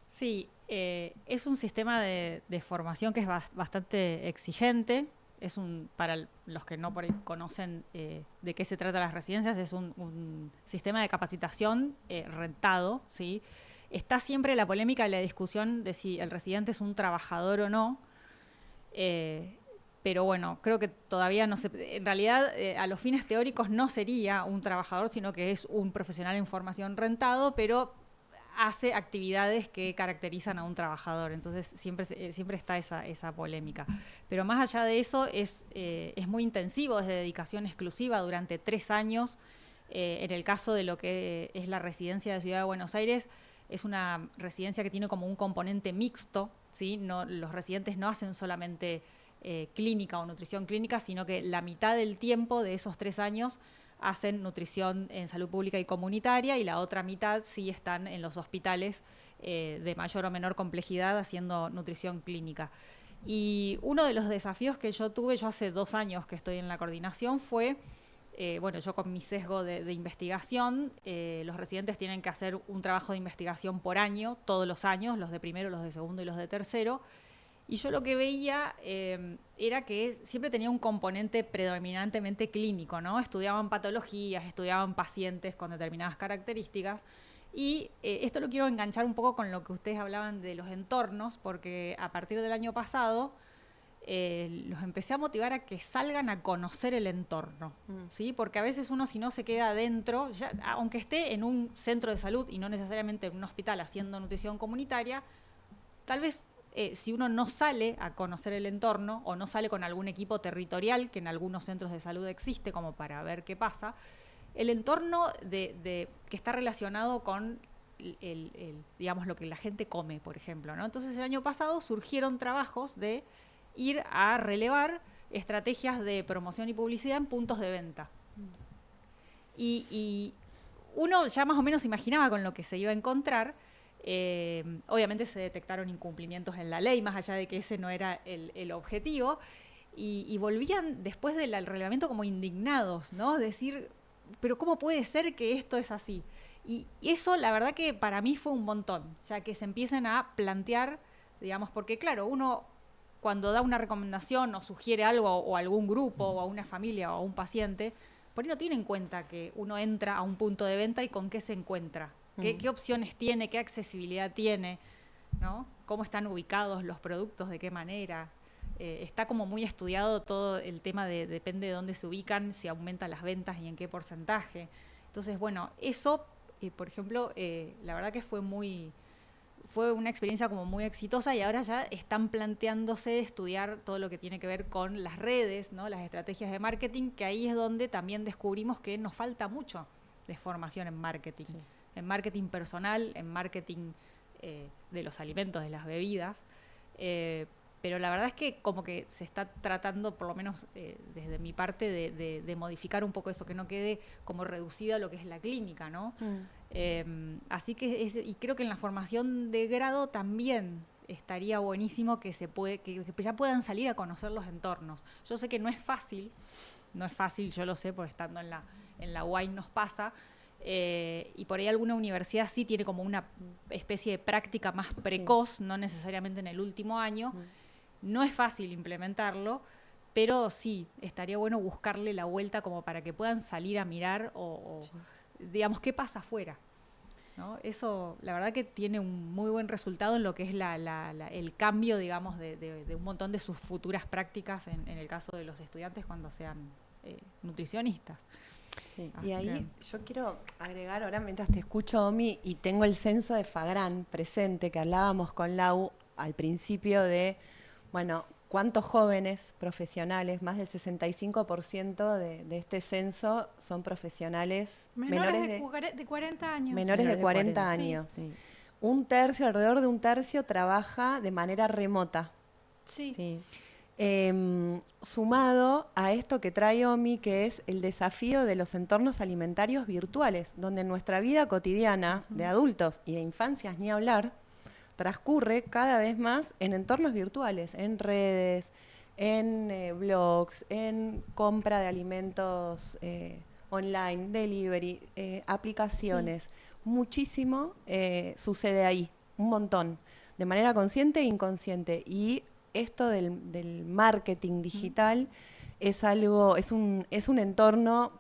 Sí, es un sistema de formación que es bastante exigente. Para los que no conocen de qué se trata las residencias, es un sistema de capacitación rentado, ¿sí? Está siempre la polémica y la discusión de si el residente es un trabajador o no. Pero bueno, creo que todavía no se... En realidad, a los fines teóricos no sería un trabajador, sino que es un profesional en formación rentado, pero hace actividades que caracterizan a un trabajador. Entonces, siempre está esa polémica. Pero más allá de eso, es muy intensivo, es de dedicación exclusiva durante 3 años. En el caso de lo que es la residencia de Ciudad de Buenos Aires, es una residencia que tiene como un componente mixto, ¿sí? Los residentes no hacen solamente clínica o nutrición clínica, sino que la mitad del tiempo de esos 3 años hacen nutrición en salud pública y comunitaria, y la otra mitad sí están en los hospitales de mayor o menor complejidad haciendo nutrición clínica. Y uno de los desafíos que yo tuve, yo hace 2 años que estoy en la coordinación, fue, yo con mi sesgo de investigación, los residentes tienen que hacer un trabajo de investigación por año, todos los años, los de primero, los de segundo y los de tercero. Y yo lo que veía era que siempre tenía un componente predominantemente clínico, ¿no? Estudiaban patologías, estudiaban pacientes con determinadas características. Y esto lo quiero enganchar un poco con lo que ustedes hablaban de los entornos, porque a partir del año pasado los empecé a motivar a que salgan a conocer el entorno, ¿sí? Porque a veces uno, si no se queda adentro, aunque esté en un centro de salud y no necesariamente en un hospital haciendo nutrición comunitaria, tal vez si uno no sale a conocer el entorno o no sale con algún equipo territorial, que en algunos centros de salud existe como para ver qué pasa, el entorno que está relacionado con digamos, lo que la gente come, por ejemplo, ¿no? Entonces el año pasado surgieron trabajos de ir a relevar estrategias de promoción y publicidad en puntos de venta. Y uno ya más o menos imaginaba con lo que se iba a encontrar. Obviamente se detectaron incumplimientos en la ley, más allá de que ese no era el objetivo, y volvían después del relevamiento como indignados, ¿no? Decir, pero ¿cómo puede ser que esto es así? Y eso, la verdad que para mí fue un montón, ya que se empiecen a plantear, digamos, porque claro, uno cuando da una recomendación o sugiere algo o a algún grupo o a una familia o a un paciente, por ahí no tiene en cuenta que uno entra a un punto de venta y con qué se encuentra, qué opciones tiene, qué accesibilidad tiene, ¿no? Cómo están ubicados los productos, de qué manera. Está como muy estudiado todo el tema depende de dónde se ubican, si aumentan las ventas y en qué porcentaje. Entonces, bueno, eso, por ejemplo, la verdad que fue una experiencia como muy exitosa, y ahora ya están planteándose estudiar todo lo que tiene que ver con las redes, ¿no? Las estrategias de marketing, que ahí es donde también descubrimos que nos falta mucho de formación en marketing. Sí. En marketing personal, en marketing de los alimentos, de las bebidas. Pero la verdad es que como que se está tratando, por lo menos desde mi parte, de modificar un poco eso, que no quede como reducido a lo que es la clínica, ¿no? Así que y creo que en la formación de grado también estaría buenísimo que que ya puedan salir a conocer los entornos. Yo sé que no es fácil, yo lo sé, porque estando en la UAI nos pasa, y por ahí alguna universidad sí tiene como una especie de práctica más precoz, sí. No necesariamente en el último año. No es fácil implementarlo, pero sí, estaría bueno buscarle la vuelta como para que puedan salir a mirar sí. Digamos, qué pasa afuera, ¿no? Eso, la verdad que tiene un muy buen resultado en lo que es el cambio, digamos, de un montón de sus futuras prácticas en el caso de los estudiantes cuando sean nutricionistas. Sí. Y ahí yo quiero agregar ahora, mientras te escucho, Omi, y tengo el censo de Fagrán presente, que hablábamos con Lau al principio de, bueno, cuántos jóvenes profesionales, más del 65% de este censo son profesionales menores de 40 años. Menores de 40 años. Sí. Alrededor de un tercio trabaja de manera remota. Sí. Sumado a esto que trae Omi, que es el desafío de los entornos alimentarios virtuales, donde nuestra vida cotidiana de adultos y de infancias, ni hablar, transcurre cada vez más en entornos virtuales, en redes, en blogs, en compra de alimentos online, delivery, aplicaciones. Sí. Muchísimo sucede ahí, un montón, de manera consciente e inconsciente. Y esto del marketing digital es un entorno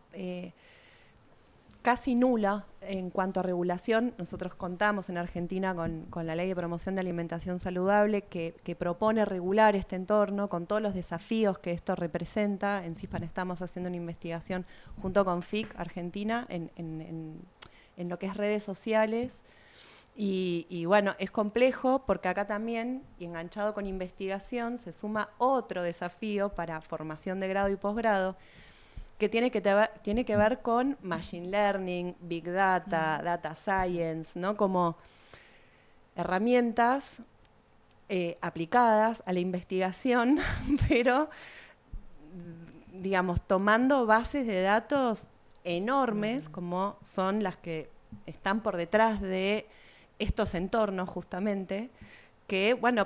casi nula en cuanto a regulación. Nosotros contamos en Argentina con la Ley de Promoción de Alimentación Saludable que propone regular este entorno con todos los desafíos que esto representa. En CISPAN estamos haciendo una investigación junto con FIC Argentina en lo que es redes sociales. Y bueno, es complejo porque acá también, y enganchado con investigación, se suma otro desafío para formación de grado y posgrado, que tiene que ver con machine learning, big data, data science, ¿no? Como herramientas aplicadas a la investigación, pero, digamos, tomando bases de datos enormes, como son las que están por detrás de estos entornos justamente, que, bueno,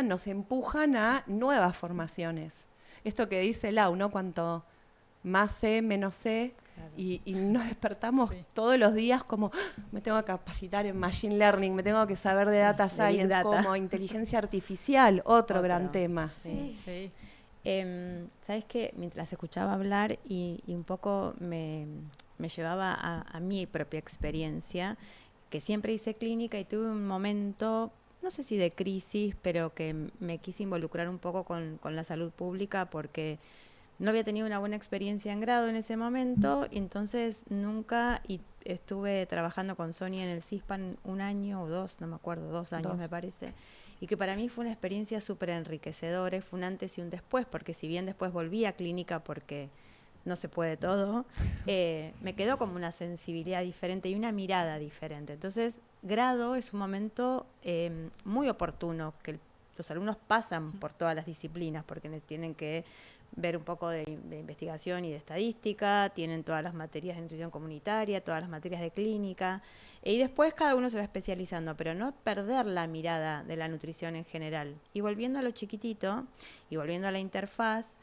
nos empujan a nuevas formaciones. Esto que dice Lau, ¿no? Cuanto más sé, menos sé, claro. y nos despertamos todos los días como, me tengo que capacitar en Machine Learning, me tengo que saber de Data Science, data. Como inteligencia artificial, otro gran tema. Sí. ¿Sabes qué? Mientras escuchaba hablar y un poco me llevaba a mi propia experiencia, que siempre hice clínica y tuve un momento, no sé si de crisis, pero que me quise involucrar un poco con la salud pública porque no había tenido una buena experiencia en grado en ese momento, y entonces y estuve trabajando con Sonia en el CISPAN 1 año o 2, no me acuerdo, 2 años me parece, y que para mí fue una experiencia súper enriquecedora, fue un antes y un después, porque si bien después volví a clínica porque no se puede todo, me quedó como una sensibilidad diferente y una mirada diferente. Entonces, grado es un momento muy oportuno, que los alumnos pasan por todas las disciplinas, porque tienen que ver un poco de investigación y de estadística, tienen todas las materias de nutrición comunitaria, todas las materias de clínica, y después cada uno se va especializando, pero no perder la mirada de la nutrición en general. Y volviendo a lo chiquitito, y volviendo a la interfaz,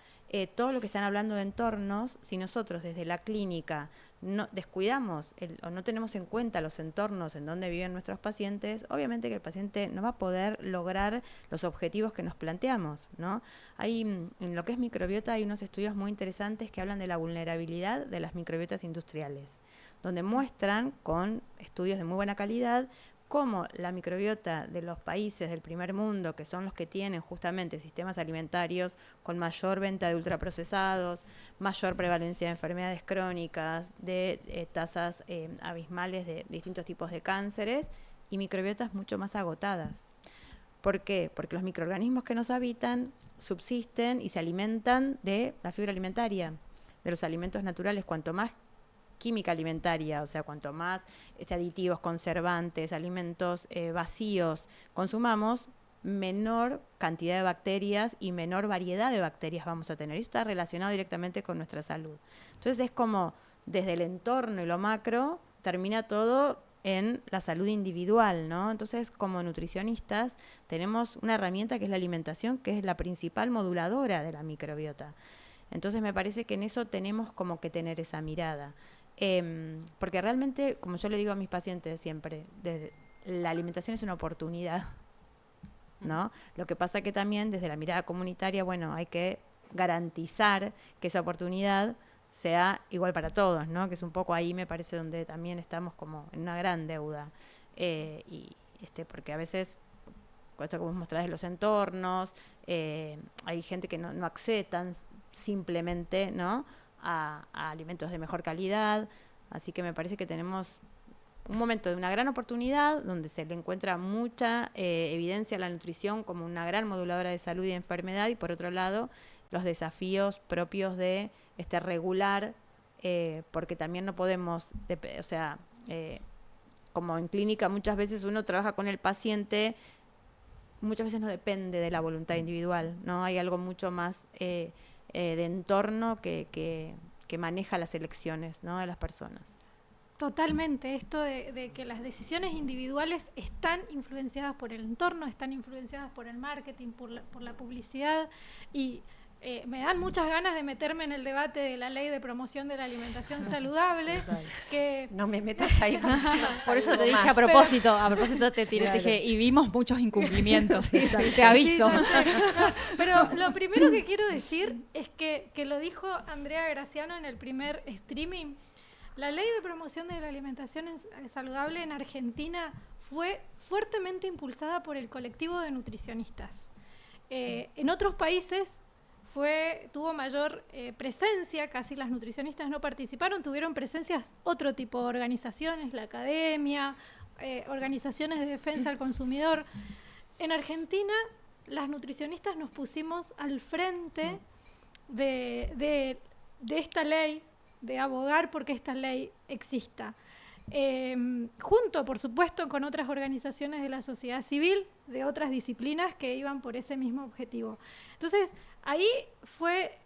todo lo que están hablando de entornos, si nosotros desde la clínica no descuidamos o no tenemos en cuenta los entornos en donde viven nuestros pacientes, obviamente que el paciente no va a poder lograr los objetivos que nos planteamos, ¿no? En lo que es microbiota hay unos estudios muy interesantes que hablan de la vulnerabilidad de las microbiotas industriales, donde muestran con estudios de muy buena calidad cómo la microbiota de los países del primer mundo, que son los que tienen justamente sistemas alimentarios con mayor venta de ultraprocesados, mayor prevalencia de enfermedades crónicas, de tasas abismales de distintos tipos de cánceres y microbiotas mucho más agotadas. ¿Por qué? Porque los microorganismos que nos habitan subsisten y se alimentan de la fibra alimentaria, de los alimentos naturales. Cuanto más química alimentaria, o sea, cuanto más aditivos, conservantes, alimentos vacíos consumamos, menor cantidad de bacterias y menor variedad de bacterias vamos a tener. Eso está relacionado directamente con nuestra salud. Entonces es como desde el entorno y lo macro termina todo en la salud individual, ¿no? Entonces, como nutricionistas, tenemos una herramienta que es la alimentación, que es la principal moduladora de la microbiota. Entonces, me parece que en eso tenemos como que tener esa mirada. Porque realmente, como yo le digo a mis pacientes siempre, la alimentación es una oportunidad, ¿no? Lo que pasa que también desde la mirada comunitaria, bueno, hay que garantizar que esa oportunidad sea igual para todos, ¿no? Que es un poco ahí, me parece, donde también estamos como en una gran deuda. Porque a veces, esto que vos mostrás de los entornos, hay gente que no accede tan simplemente, ¿no?, a alimentos de mejor calidad. Así que me parece que tenemos un momento de una gran oportunidad donde se le encuentra mucha evidencia a la nutrición como una gran moduladora de salud y de enfermedad, y por otro lado los desafíos propios de regular, porque también no podemos, como en clínica muchas veces uno trabaja con el paciente, muchas veces no depende de la voluntad individual, ¿no? Hay algo mucho más de entorno que maneja las elecciones, ¿no?, de las personas. Totalmente, esto de que las decisiones individuales están influenciadas por el entorno, están influenciadas por el marketing, por la publicidad, y me dan muchas ganas de meterme en el debate de la ley de promoción de la alimentación saludable. Que no me metas ahí. Por eso te dije a propósito te tiré, claro. Te dije, y vimos muchos incumplimientos, te aviso. Sí, pero lo primero que quiero decir es que lo dijo Andrea Graciano en el primer streaming. La ley de promoción de la alimentación saludable en Argentina fue fuertemente impulsada por el colectivo de nutricionistas. En otros países tuvo mayor presencia, casi las nutricionistas no participaron, tuvieron presencias otro tipo de organizaciones, la academia, organizaciones de defensa al consumidor. En Argentina, las nutricionistas nos pusimos al frente de esta ley, de abogar porque esta ley exista. Junto, por supuesto, con otras organizaciones de la sociedad civil, de otras disciplinas que iban por ese mismo objetivo. Entonces, ahí fue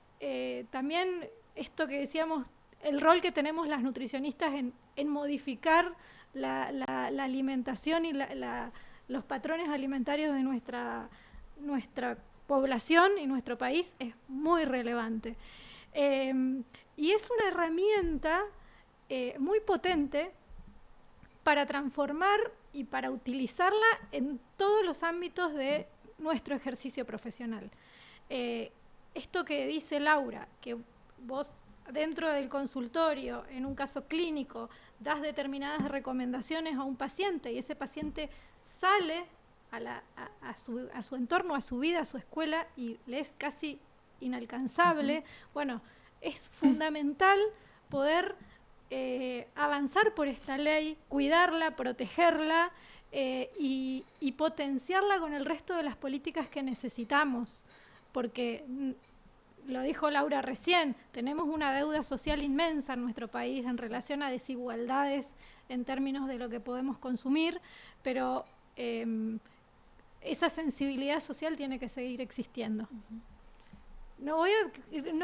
también esto que decíamos, el rol que tenemos las nutricionistas en modificar la alimentación y los patrones alimentarios de nuestra población y nuestro país es muy relevante. Y es una herramienta muy potente para transformar y para utilizarla en todos los ámbitos de nuestro ejercicio profesional. Esto que dice Laura, que vos dentro del consultorio, en un caso clínico, das determinadas recomendaciones a un paciente y ese paciente sale a su entorno, a su vida, a su escuela y le es casi inalcanzable. Bueno, es fundamental poder avanzar por esta ley, cuidarla, protegerla y potenciarla con el resto de las políticas que necesitamos, porque lo dijo Laura recién, tenemos una deuda social inmensa en nuestro país en relación a desigualdades en términos de lo que podemos consumir, pero esa sensibilidad social tiene que seguir existiendo. no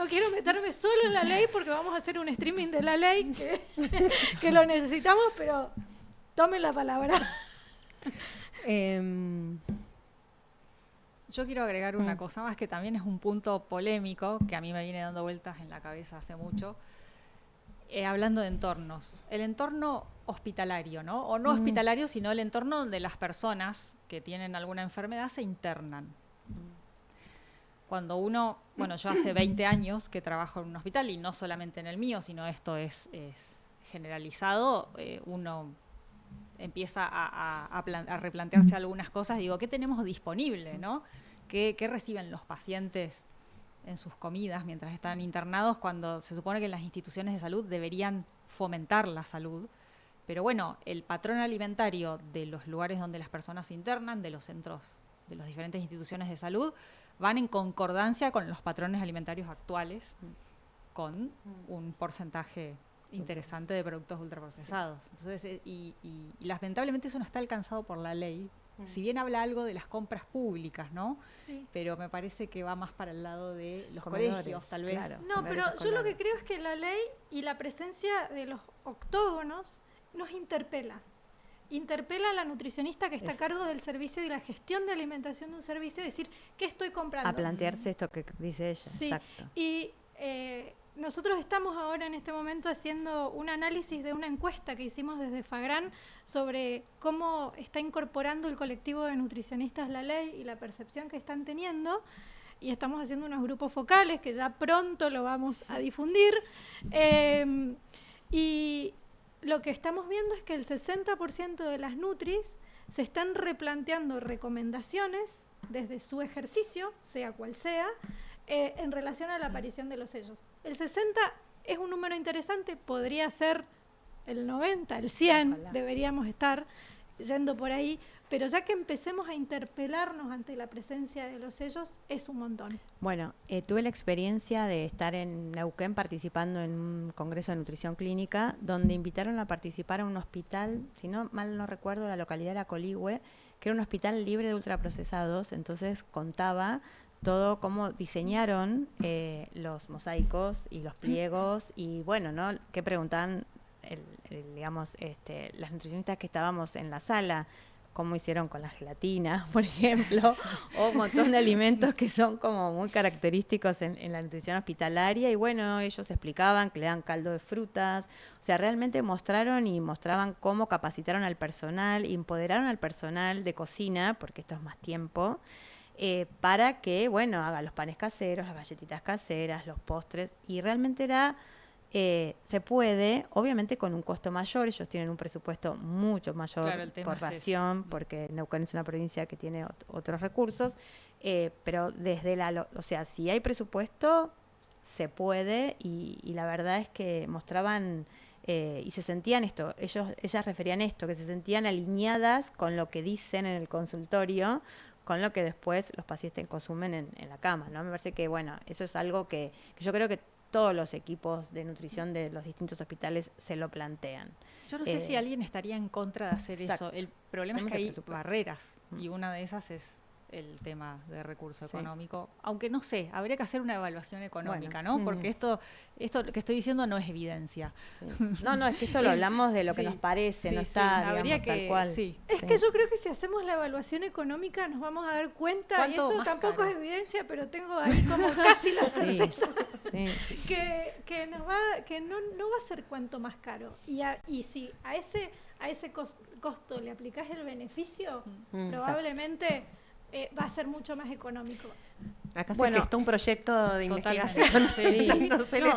quiero meterme solo en la ley porque vamos a hacer un streaming de la ley que lo necesitamos, pero tomen la palabra. Yo quiero agregar una cosa más que también es un punto polémico que a mí me viene dando vueltas en la cabeza hace mucho, hablando de entornos. El entorno hospitalario, ¿no? O no hospitalario, sino el entorno donde las personas que tienen alguna enfermedad se internan. Cuando uno, bueno, yo hace 20 años que trabajo en un hospital y no solamente en el mío, sino esto es generalizado, uno empieza a replantearse algunas cosas. Digo, ¿qué tenemos disponible, no? ¿Qué reciben los pacientes en sus comidas mientras están internados cuando se supone que las instituciones de salud deberían fomentar la salud? Pero bueno, el patrón alimentario de los lugares donde las personas se internan, de los centros, de las diferentes instituciones de salud, van en concordancia con los patrones alimentarios actuales, con un porcentaje interesante de productos ultraprocesados. Entonces, y lamentablemente eso no está alcanzado por la ley. Si bien habla algo de las compras públicas, ¿no? Sí. Pero me parece que va más para el lado de los colegios, tal vez. Claro, no, pero yo lo que creo es que la ley y la presencia de los octógonos nos interpela. Interpela a la nutricionista que está a cargo del servicio y la gestión de alimentación de un servicio, decir, ¿qué estoy comprando? A plantearse esto que dice ella, sí. Exacto. Y nosotros estamos ahora en este momento haciendo un análisis de una encuesta que hicimos desde Fagran sobre cómo está incorporando el colectivo de nutricionistas la ley y la percepción que están teniendo, y estamos haciendo unos grupos focales que ya pronto lo vamos a difundir, y lo que estamos viendo es que el 60% de las nutris se están replanteando recomendaciones desde su ejercicio, sea cual sea, en relación a la aparición de los sellos. El 60 es un número interesante, podría ser el 90, el 100, ojalá. Deberíamos estar yendo por ahí, pero ya que empecemos a interpelarnos ante la presencia de los sellos, es un montón. Bueno, tuve la experiencia de estar en Neuquén participando en un congreso de nutrición clínica, donde invitaron a participar a un hospital, si no mal no recuerdo, la localidad era Coligüe, que era un hospital libre de ultraprocesados. Entonces contaba todo cómo diseñaron los mosaicos y los pliegos, y bueno, ¿no? ¿Qué preguntaban digamos, las nutricionistas que estábamos en la sala? Cómo hicieron con la gelatina, por ejemplo, o un montón de alimentos que son como muy característicos en la nutrición hospitalaria, y bueno, ellos explicaban que le dan caldo de frutas, o sea, realmente mostraban cómo capacitaron al personal, empoderaron al personal de cocina, porque esto es más tiempo, para que, bueno, haga los panes caseros, las galletitas caseras, los postres, y realmente era... se puede, obviamente con un costo mayor, ellos tienen un presupuesto mucho mayor, claro, por ración, porque Neuquén es una provincia que tiene otros recursos, pero desde o sea, si hay presupuesto, se puede, y la verdad es que mostraban y se sentían ellas referían esto, que se sentían alineadas con lo que dicen en el consultorio, con lo que después los pacientes consumen en la cama, ¿no? Me parece que, bueno, eso es algo que yo creo que todos los equipos de nutrición de los distintos hospitales se lo plantean. Yo no sé si alguien estaría en contra de hacer exacto. Eso. El problema es que hay barreras, y una de esas es el tema de recurso económico. Aunque no sé, habría que hacer una evaluación económica, bueno, ¿no? Porque esto que estoy diciendo no es evidencia. Sí. No, es que esto lo hablamos de lo que nos parece, no está, habría digamos, tal cual. Es que yo creo que si hacemos la evaluación económica nos vamos a dar cuenta, y eso tampoco caro? Es evidencia, pero tengo ahí como casi la certeza que no va a ser cuanto más caro. Y si a ese costo le aplicás el beneficio, probablemente... va a ser mucho más económico. Acá se gestó un proyecto de investigación.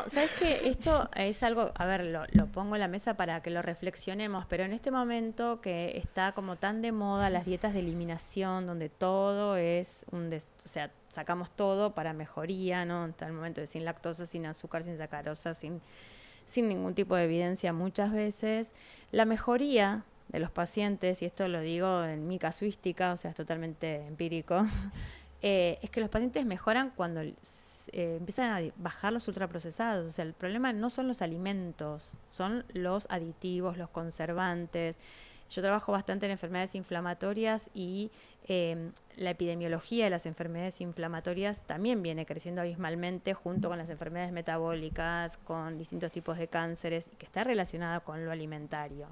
¿Sabes qué? Esto es algo, a ver, lo pongo en la mesa para que lo reflexionemos, pero en este momento que está como tan de moda las dietas de eliminación, donde todo es o sea, sacamos todo para mejoría, ¿no? Está el momento de sin lactosa, sin azúcar, sin sacarosa, sin ningún tipo de evidencia muchas veces. La mejoría de los pacientes, y esto lo digo en mi casuística, o sea, es totalmente empírico, es que los pacientes mejoran cuando empiezan a bajar los ultraprocesados. O sea, el problema no son los alimentos, son los aditivos, los conservantes. yo trabajo bastante en enfermedades inflamatorias y la epidemiología de las enfermedades inflamatorias también viene creciendo abismalmente junto con las enfermedades metabólicas, con distintos tipos de cánceres, y que está relacionada con lo alimentario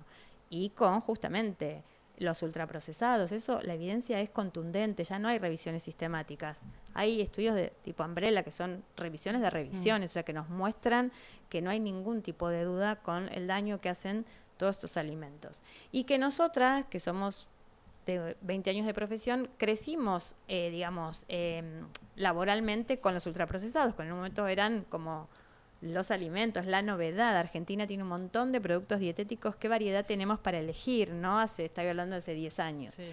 y con justamente los ultraprocesados. Eso, la evidencia es contundente, ya no hay revisiones sistemáticas. Hay estudios de tipo Umbrella que son revisiones de revisiones, o sea, que nos muestran que no hay ningún tipo de duda con el daño que hacen todos estos alimentos. Y que nosotras, que somos de 20 años de profesión, crecimos, laboralmente con los ultraprocesados, que en un momento eran como los alimentos, la novedad. Argentina tiene un montón de productos dietéticos. ¿Qué variedad tenemos para elegir? ¿No? Estoy hablando de hace 10 años. Sí.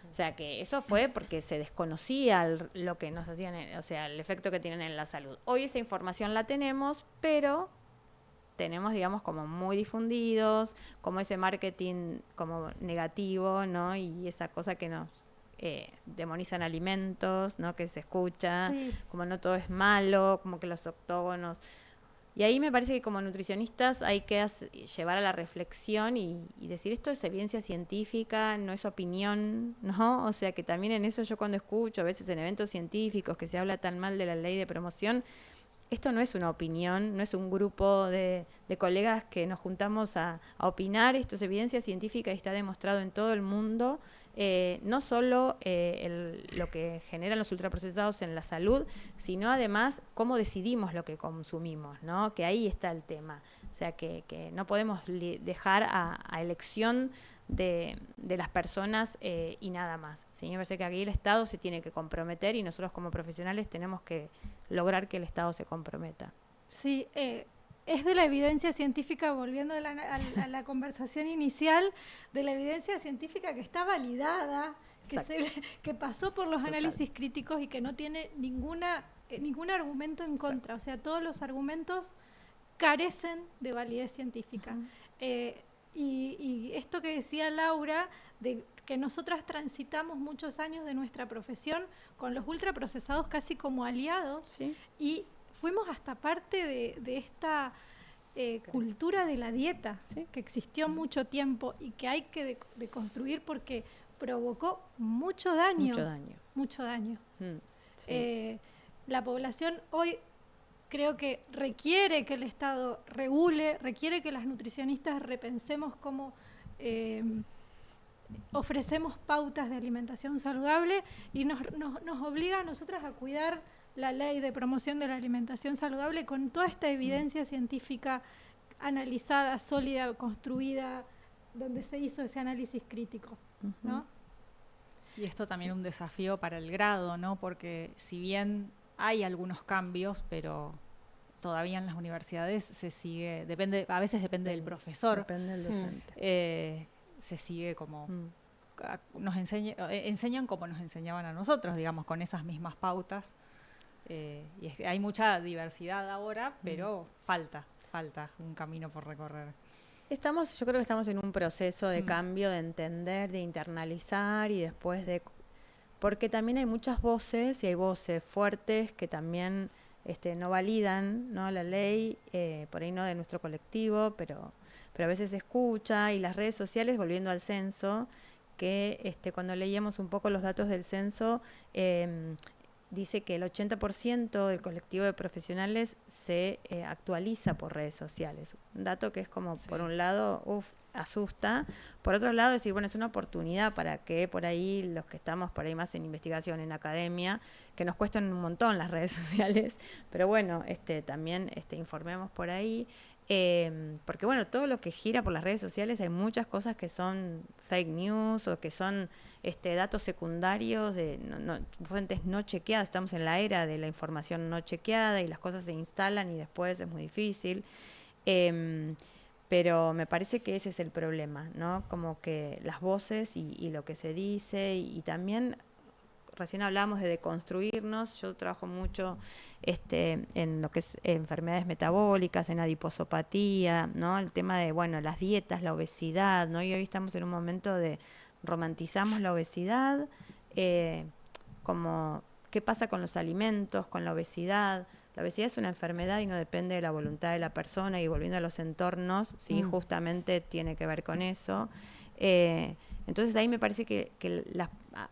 O sea, que eso fue porque se desconocía lo que nos hacían, o sea, el efecto que tienen en la salud. Hoy esa información la tenemos, pero tenemos, digamos, como muy difundidos, como ese marketing como negativo, ¿no? Y esa cosa que nos demonizan alimentos, ¿no? Que se escucha, sí, como no todo es malo, como que los octógonos. Y ahí me parece que como nutricionistas hay que llevar a la reflexión y decir, esto es evidencia científica, no es opinión, ¿no? O sea, que también en eso yo cuando escucho, a veces en eventos científicos, que se habla tan mal de la ley de promoción, esto no es una opinión, no es un grupo de colegas que nos juntamos a opinar, esto es evidencia científica y está demostrado en todo el mundo. No solo lo que generan los ultraprocesados en la salud, sino además cómo decidimos lo que consumimos, ¿no? Que ahí está el tema. O sea, que no podemos dejar a elección de las personas y nada más. Sí, me parece que aquí el Estado se tiene que comprometer y nosotros como profesionales tenemos que lograr que el Estado se comprometa. Sí, es de la evidencia científica, volviendo a la conversación inicial, de la evidencia científica que está validada, que pasó por los análisis críticos y que no tiene ningún argumento en contra. O sea, todos los argumentos carecen de validez científica. Y esto que decía Laura, de que nosotras transitamos muchos años de nuestra profesión con los ultraprocesados casi como aliados, sí, y fuimos hasta parte de esta cultura de la dieta, ¿sí?, que existió mucho tiempo y que hay que deconstruir porque provocó mucho daño. Mucho daño. Sí. La población hoy creo que requiere que el Estado regule, requiere que las nutricionistas repensemos cómo ofrecemos pautas de alimentación saludable y nos obliga a nosotras a cuidar la ley de promoción de la alimentación saludable con toda esta evidencia científica analizada, sólida, construida, donde se hizo ese análisis crítico, ¿no? Y esto también es un desafío para el grado, ¿no? Porque si bien hay algunos cambios, pero todavía en las universidades se sigue, a veces depende del profesor. Depende del docente. Se sigue como, nos enseñan como nos enseñaban a nosotros, digamos, con esas mismas pautas. Y hay mucha diversidad ahora, pero falta un camino por recorrer. Yo creo que estamos en un proceso de cambio, de entender, de internalizar y después porque también hay muchas voces y hay voces fuertes que también no validan, ¿no?, la ley, por ahí no de nuestro colectivo, pero a veces se escucha, y las redes sociales, volviendo al censo, que cuando leíamos un poco los datos del censo, dice que el 80% del colectivo de profesionales se actualiza por redes sociales. Un dato que es como, sí, por un lado, asusta. Por otro lado, decir, bueno, es una oportunidad para que por ahí, los que estamos por ahí más en investigación, en academia, que nos cuestan un montón las redes sociales, pero bueno, también informemos por ahí. Porque bueno, todo lo que gira por las redes sociales, hay muchas cosas que son fake news o que son datos secundarios de fuentes no chequeadas. Estamos en la era de la información no chequeada y las cosas se instalan y después es muy difícil. Pero me parece que ese es el problema, ¿no? Como que las voces y lo que se dice y también recién hablábamos de deconstruirnos. Yo trabajo mucho en lo que es enfermedades metabólicas, en adiposopatía, ¿no? El tema de, bueno, las dietas, la obesidad, ¿no? Y hoy estamos en un momento de romantizamos la obesidad, como qué pasa con los alimentos, con la obesidad. La obesidad es una enfermedad y no depende de la voluntad de la persona, y volviendo a los entornos, sí, justamente tiene que ver con eso. Entonces ahí me parece que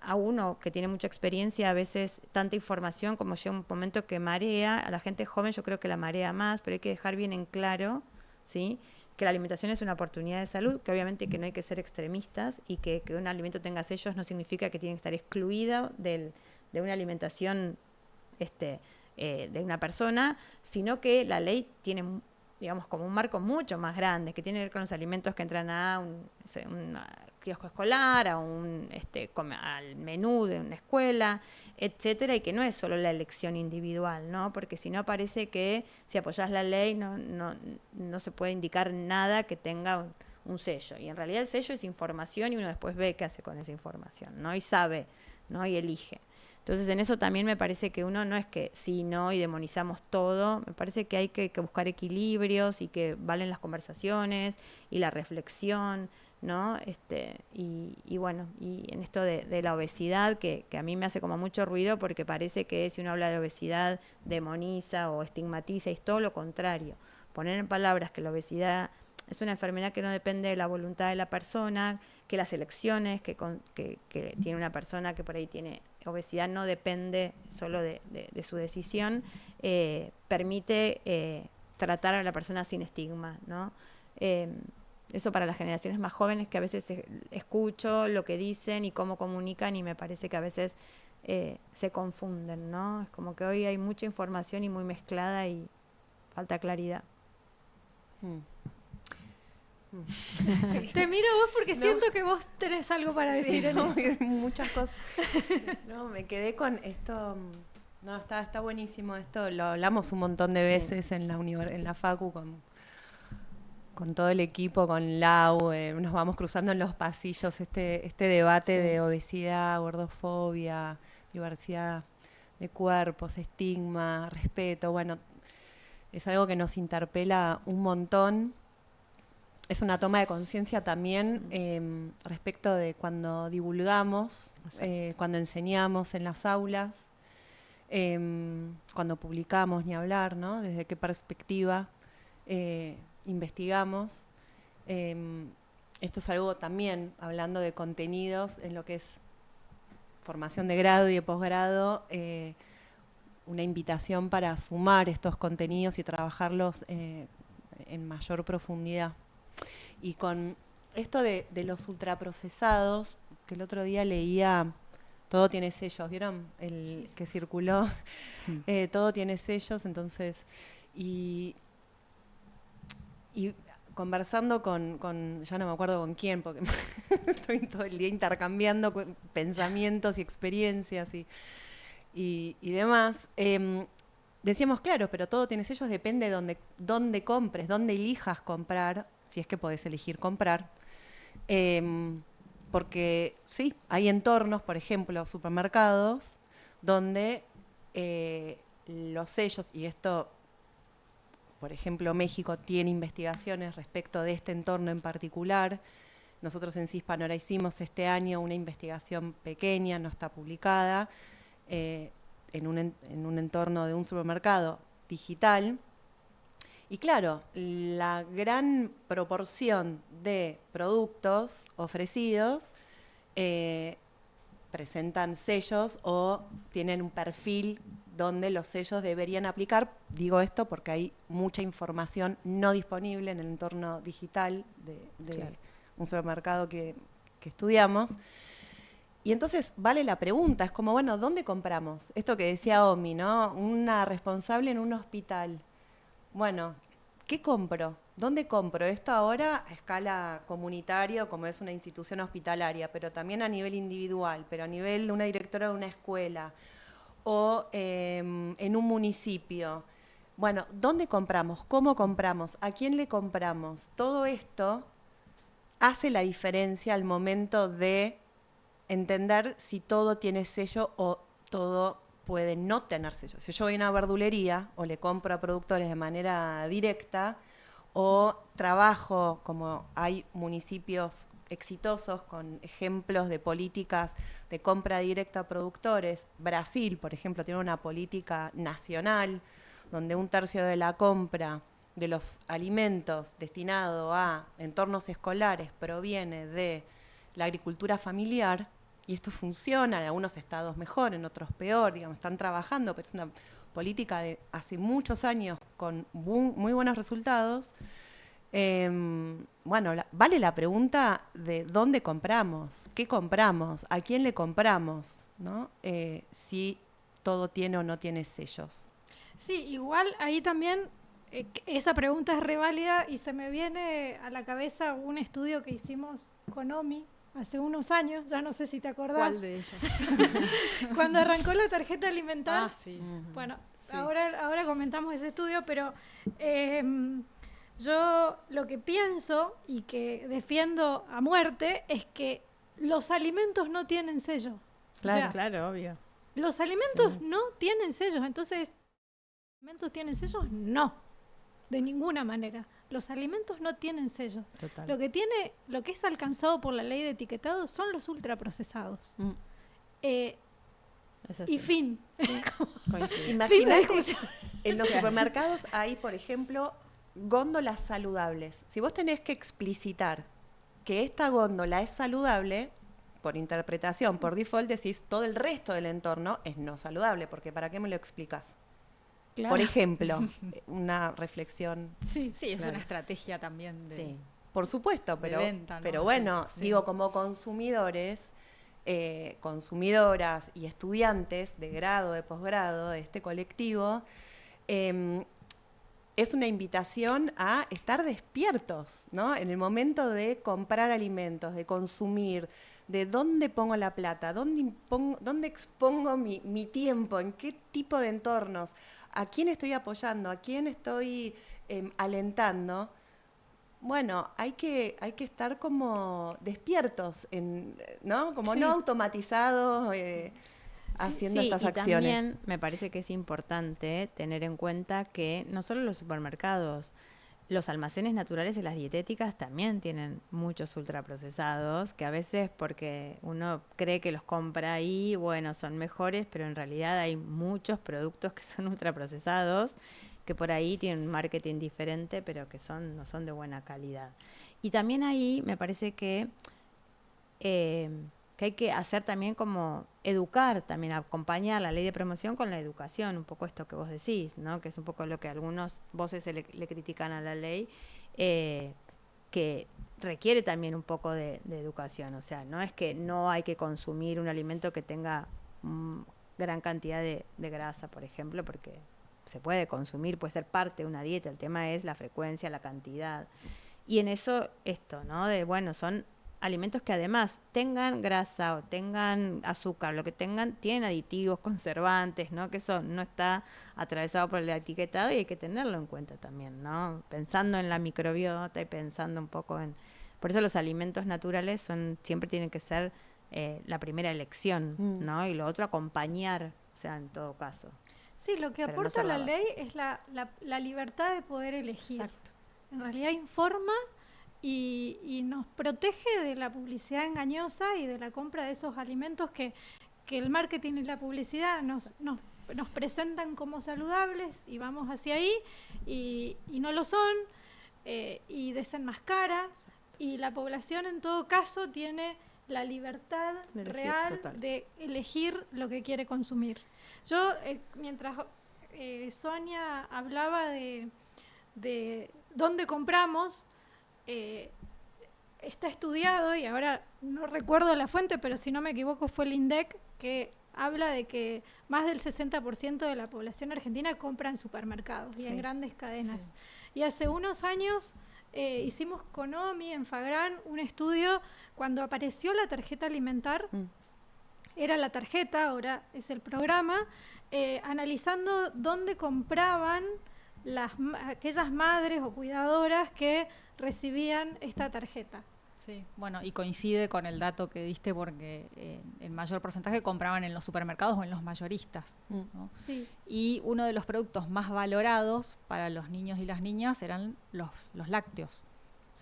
a uno que tiene mucha experiencia, a veces tanta información como llega un momento que marea, a la gente joven yo creo que la marea más, pero hay que dejar bien en claro, ¿sí?, que la alimentación es una oportunidad de salud, que obviamente que no hay que ser extremistas y que un alimento tenga sellos no significa que tiene que estar excluido de una alimentación de una persona, sino que la ley tiene, digamos, como un marco mucho más grande, que tiene que ver con los alimentos que entran a un kiosco escolar, al menú de una escuela, etcétera, y que no es solo la elección individual, ¿no? Porque si no parece que si apoyás la ley no se puede indicar nada que tenga un sello. Y en realidad el sello es información y uno después ve qué hace con esa información, ¿no? Y sabe, ¿no? Y elige. Entonces en eso también me parece que uno no es que sí, no, y demonizamos todo. Me parece que hay que buscar equilibrios y que valen las conversaciones y la reflexión, ¿no? Y bueno, y en esto de la obesidad, que a mí me hace como mucho ruido porque parece que si uno habla de obesidad demoniza o estigmatiza, y es todo lo contrario. Poner en palabras que la obesidad es una enfermedad que no depende de la voluntad de la persona, que las elecciones que tiene una persona que por ahí tiene obesidad no depende solo de su decisión, permite tratar a la persona sin estigma, ¿no? Eso para las generaciones más jóvenes, que a veces escucho lo que dicen y cómo comunican, y me parece que a veces se confunden, ¿no? Es como que hoy hay mucha información y muy mezclada y falta claridad. Te miro vos porque siento que vos tenés algo para decir. Sí, muchas cosas. No, me quedé con esto. No, está buenísimo esto. Lo hablamos un montón de veces en la facu con todo el equipo, con Lau. Nos vamos cruzando en los pasillos este debate de obesidad, gordofobia, diversidad de cuerpos, estigma, respeto. Bueno, es algo que nos interpela un montón. Es una toma de conciencia también respecto de cuando divulgamos, cuando enseñamos en las aulas, cuando publicamos, ni hablar, ¿no? Desde qué perspectiva investigamos. Esto es algo también, hablando de contenidos, en lo que es formación de grado y de posgrado, una invitación para sumar estos contenidos y trabajarlos en mayor profundidad. Y con esto de los ultraprocesados, que el otro día leía, todo tiene sellos, ¿vieron? El que circuló, todo tiene sellos, entonces, y conversando con, ya no me acuerdo con quién, porque estoy todo el día intercambiando pensamientos y experiencias y demás, decíamos, claro, pero todo tiene sellos, depende de dónde compres, dónde elijas comprar, si es que podés elegir comprar, porque sí, hay entornos, por ejemplo, supermercados, donde los sellos, y esto, por ejemplo, México tiene investigaciones respecto de este entorno en particular. Nosotros en Cispanora hicimos este año una investigación pequeña, no está publicada, en un entorno de un supermercado digital. Y claro, la gran proporción de productos ofrecidos presentan sellos o tienen un perfil donde los sellos deberían aplicar. Digo esto porque hay mucha información no disponible en el entorno digital de claro, un supermercado que estudiamos. Y entonces vale la pregunta, es como, bueno, ¿dónde compramos? Esto que decía Omi, ¿no? Una responsable en un hospital. Bueno, ¿qué compro? ¿Dónde compro? Esto ahora a escala comunitaria, como es una institución hospitalaria, pero también a nivel individual, pero a nivel de una directora de una escuela o en un municipio. Bueno, ¿dónde compramos? ¿Cómo compramos? ¿A quién le compramos? Todo esto hace la diferencia al momento de entender si todo tiene sello o todo puede no tener sello. Si yo voy a una verdulería o le compro a productores de manera directa o trabajo, como hay municipios exitosos con ejemplos de políticas de compra directa a productores. Brasil, por ejemplo, tiene una política nacional donde 1/3 de la compra de los alimentos destinado a entornos escolares proviene de la agricultura familiar, y esto funciona, en algunos estados mejor, en otros peor, digamos, están trabajando, pero es una política de hace muchos años con muy buenos resultados. Bueno, vale la pregunta de dónde compramos, qué compramos, a quién le compramos, ¿no? Si todo tiene o no tiene sellos. Sí, igual ahí también esa pregunta es re válida y se me viene a la cabeza un estudio que hicimos con Omi hace unos años, ya no sé si te acordás. ¿Cuál de ellos? Cuando arrancó la tarjeta alimentar. Ah, sí. Bueno, Sí. ahora comentamos ese estudio, pero yo lo que pienso y que defiendo a muerte es que los alimentos no tienen sello. Claro. O sea, Claro, obvio. los alimentos no tienen sellos, entonces, ¿los alimentos tienen sellos? No, de ninguna manera. Los alimentos no tienen sello. Total. Lo que es alcanzado por la ley de etiquetado son los ultraprocesados. Es así. Y fin. Coincido. Fin de Imagínate, discusión. en los supermercados hay, por ejemplo, góndolas saludables. Si vos tenés que explicitar que esta góndola es saludable, por interpretación, por default decís todo el resto del entorno es no saludable, porque ¿para qué me lo explicas? Claro. Por ejemplo, una reflexión, Sí. Sí, es Claro. una estrategia también de... Sí. por supuesto, De pero, venta, ¿no? pero Sí, bueno, sí. digo, como consumidores, consumidoras y estudiantes de grado, de posgrado, de este colectivo, es una invitación a estar despiertos, ¿no? En el momento de comprar alimentos, de consumir, de dónde pongo la plata, dónde expongo mi tiempo, en qué tipo de entornos, a quién estoy apoyando, a quién estoy alentando. Bueno, hay que estar como despiertos, ¿no? Como Sí. no automatizados haciendo Sí, estas y acciones. también me parece que es importante tener en cuenta que no solo los supermercados, los almacenes naturales y las dietéticas también tienen muchos ultraprocesados, que a veces porque uno cree que los compra ahí, bueno, son mejores, pero en realidad hay muchos productos que son ultraprocesados, que por ahí tienen un marketing diferente, pero que no son de buena calidad. Y también ahí me parece que hay que hacer también como educar, también acompañar la ley de promoción con la educación, un poco esto que vos decís, ¿no? Que es un poco lo que algunos voces le critican a la ley, que requiere también un poco de educación. O sea, no es que no hay que consumir un alimento que tenga gran cantidad de grasa, por ejemplo, porque se puede consumir, puede ser parte de una dieta. El tema es la frecuencia, la cantidad. Y en eso esto, ¿no? De, bueno, son alimentos que además tengan grasa o tengan azúcar, lo que tengan, tienen aditivos, conservantes, ¿no? Que eso no está atravesado por el etiquetado y hay que tenerlo en cuenta también, ¿no? Pensando en la microbiota y pensando un poco en... Por eso los alimentos naturales siempre tienen que ser la primera elección, ¿no? Y lo otro acompañar, o sea, en todo caso. Sí, lo que Pero no aporta ser la la base. ley es la libertad de poder elegir. Exacto. En realidad informa y nos protege de la publicidad engañosa y de la compra de esos alimentos que el marketing y la publicidad nos presentan como saludables y vamos hacia ahí y no lo son y desenmascara. Y la población en todo caso tiene la libertad De elegir, real total. de elegir lo que quiere consumir. Yo, mientras Sonia hablaba de dónde compramos, está estudiado, y ahora no recuerdo la fuente, pero si no me equivoco fue el INDEC, que habla de que más del 60% de la población argentina compra en supermercados y en grandes cadenas. Sí. Y hace unos años hicimos con OMI en Fagrán un estudio cuando apareció la tarjeta alimentar. Era la tarjeta, ahora es el programa, analizando dónde compraban aquellas madres o cuidadoras que recibían esta tarjeta. Sí, bueno, y coincide con el dato que diste porque el mayor porcentaje compraban en los supermercados o en los mayoristas, ¿no? Sí. Y uno de los productos más valorados para los niños y las niñas eran los lácteos,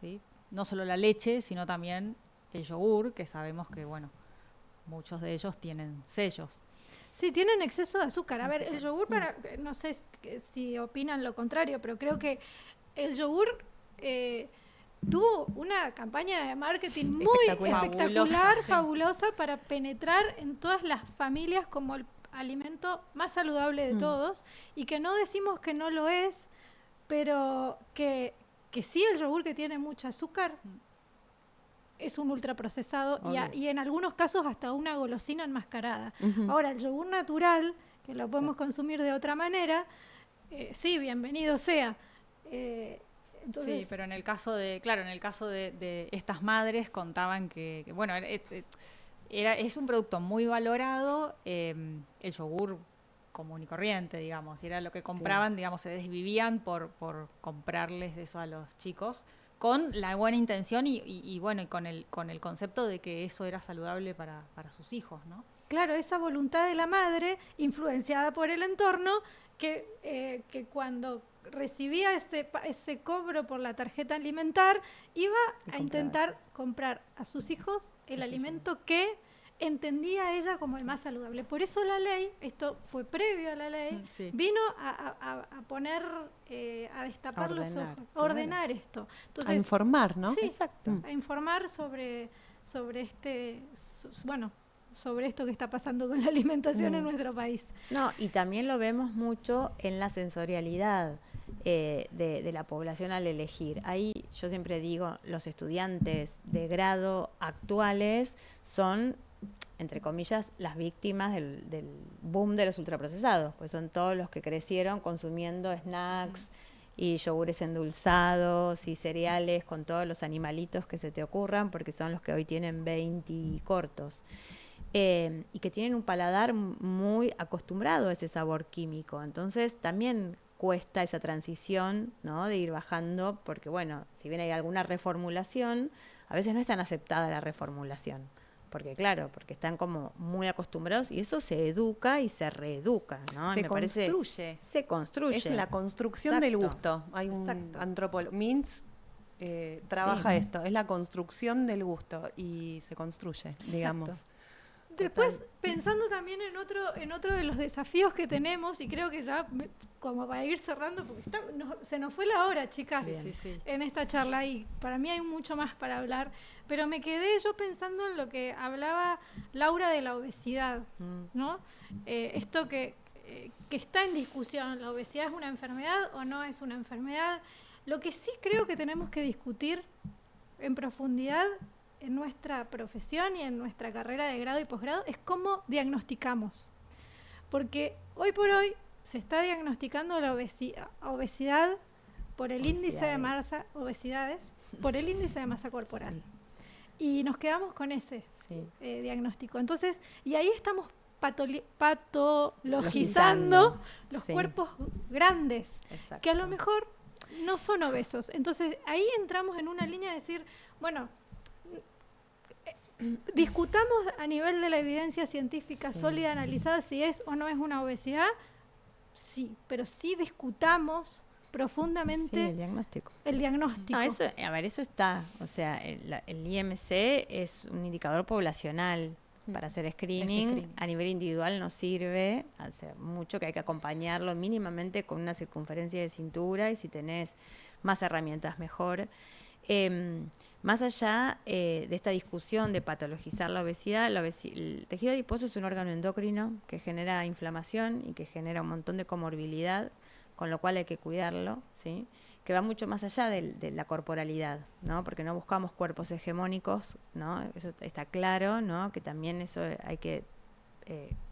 ¿sí? No solo la leche, sino también el yogur, que sabemos que, bueno, muchos de ellos tienen sellos. Sí, tienen exceso de azúcar. A ver, el yogur, no sé si opinan lo contrario, pero creo que el yogur tuvo una campaña de marketing muy Espectacular. fabulosa para penetrar en todas las familias como el alimento más saludable de todos, y que no decimos que no lo es, pero que sí, el yogur, que tiene mucho azúcar, es un ultraprocesado y en algunos casos hasta una golosina enmascarada. Ahora, el yogur natural, que lo podemos consumir de otra manera, sí, bienvenido sea. Entonces, sí, pero en el caso de estas madres contaban que bueno, es un producto muy valorado, el yogur común y corriente, digamos, y era lo que compraban, digamos, se desvivían por comprarles eso a los chicos, con la buena intención y bueno, y con el concepto de que eso era saludable para sus hijos, ¿no? claro, esa voluntad de la madre, influenciada por el entorno, que cuando recibía ese cobro por la tarjeta alimentar, iba a intentar comprar a sus hijos el alimento que entendía ella como el más saludable. Por eso la ley, esto fue previo a la ley, vino a poner, a destapar los ojos, a ordenar esto. Entonces, a informar, ¿no? Sí, Exacto. a informar sobre sobre esto que está pasando con la alimentación en nuestro país. No, y también lo vemos mucho en la sensorialidad de la población al elegir. Ahí yo siempre digo, los estudiantes de grado actuales son, entre comillas, las víctimas del boom de los ultraprocesados, pues son todos los que crecieron consumiendo snacks y yogures endulzados y cereales con todos los animalitos que se te ocurran, porque son los que hoy tienen 20 cortos. Y que tienen un paladar muy acostumbrado a ese sabor químico. Entonces también cuesta esa transición, ¿no?, de ir bajando, porque bueno, si bien hay alguna reformulación, a veces no es tan aceptada la reformulación. Porque claro, porque están como muy acostumbrados y eso se educa y se reeduca, ¿no? Se construye. Se construye. Es la construcción del gusto. Hay un antropólogo, Mintz, trabaja esto, es la construcción del gusto y se construye, digamos. Después, pensando también en otro de los desafíos que tenemos, y creo que ya, como para ir cerrando, porque se nos fue la hora, chicas, en esta charla, y para mí hay mucho más para hablar, pero me quedé yo pensando en lo que hablaba Laura de la obesidad, ¿no? Esto que está en discusión, ¿la obesidad es una enfermedad o no es una enfermedad? Lo que sí creo que tenemos que discutir en profundidad en nuestra profesión y en nuestra carrera de grado y posgrado es cómo diagnosticamos. Porque hoy por hoy se está diagnosticando la obesidad por el índice de masa, por el índice de masa corporal. Y nos quedamos con ese diagnóstico. Entonces, y ahí estamos patologizando los cuerpos grandes, que a lo mejor no son obesos. Entonces, ahí entramos en una línea de decir, bueno, discutamos a nivel de la evidencia científica sólida, analizada, si es o no es una obesidad, pero sí discutamos profundamente el diagnóstico. No, eso está, o sea, el IMC es un indicador poblacional para hacer screening. A nivel individual no sirve, hace mucho que hay que acompañarlo mínimamente con una circunferencia de cintura, y si tenés más herramientas mejor. Más allá de esta discusión de patologizar la obesidad, el tejido adiposo es un órgano endocrino que genera inflamación y que genera un montón de comorbilidad, con lo cual hay que cuidarlo, ¿sí?, que va mucho más allá de la corporalidad, ¿no?, porque no buscamos cuerpos hegemónicos, ¿no?, eso está claro, ¿no?, que también eso hay que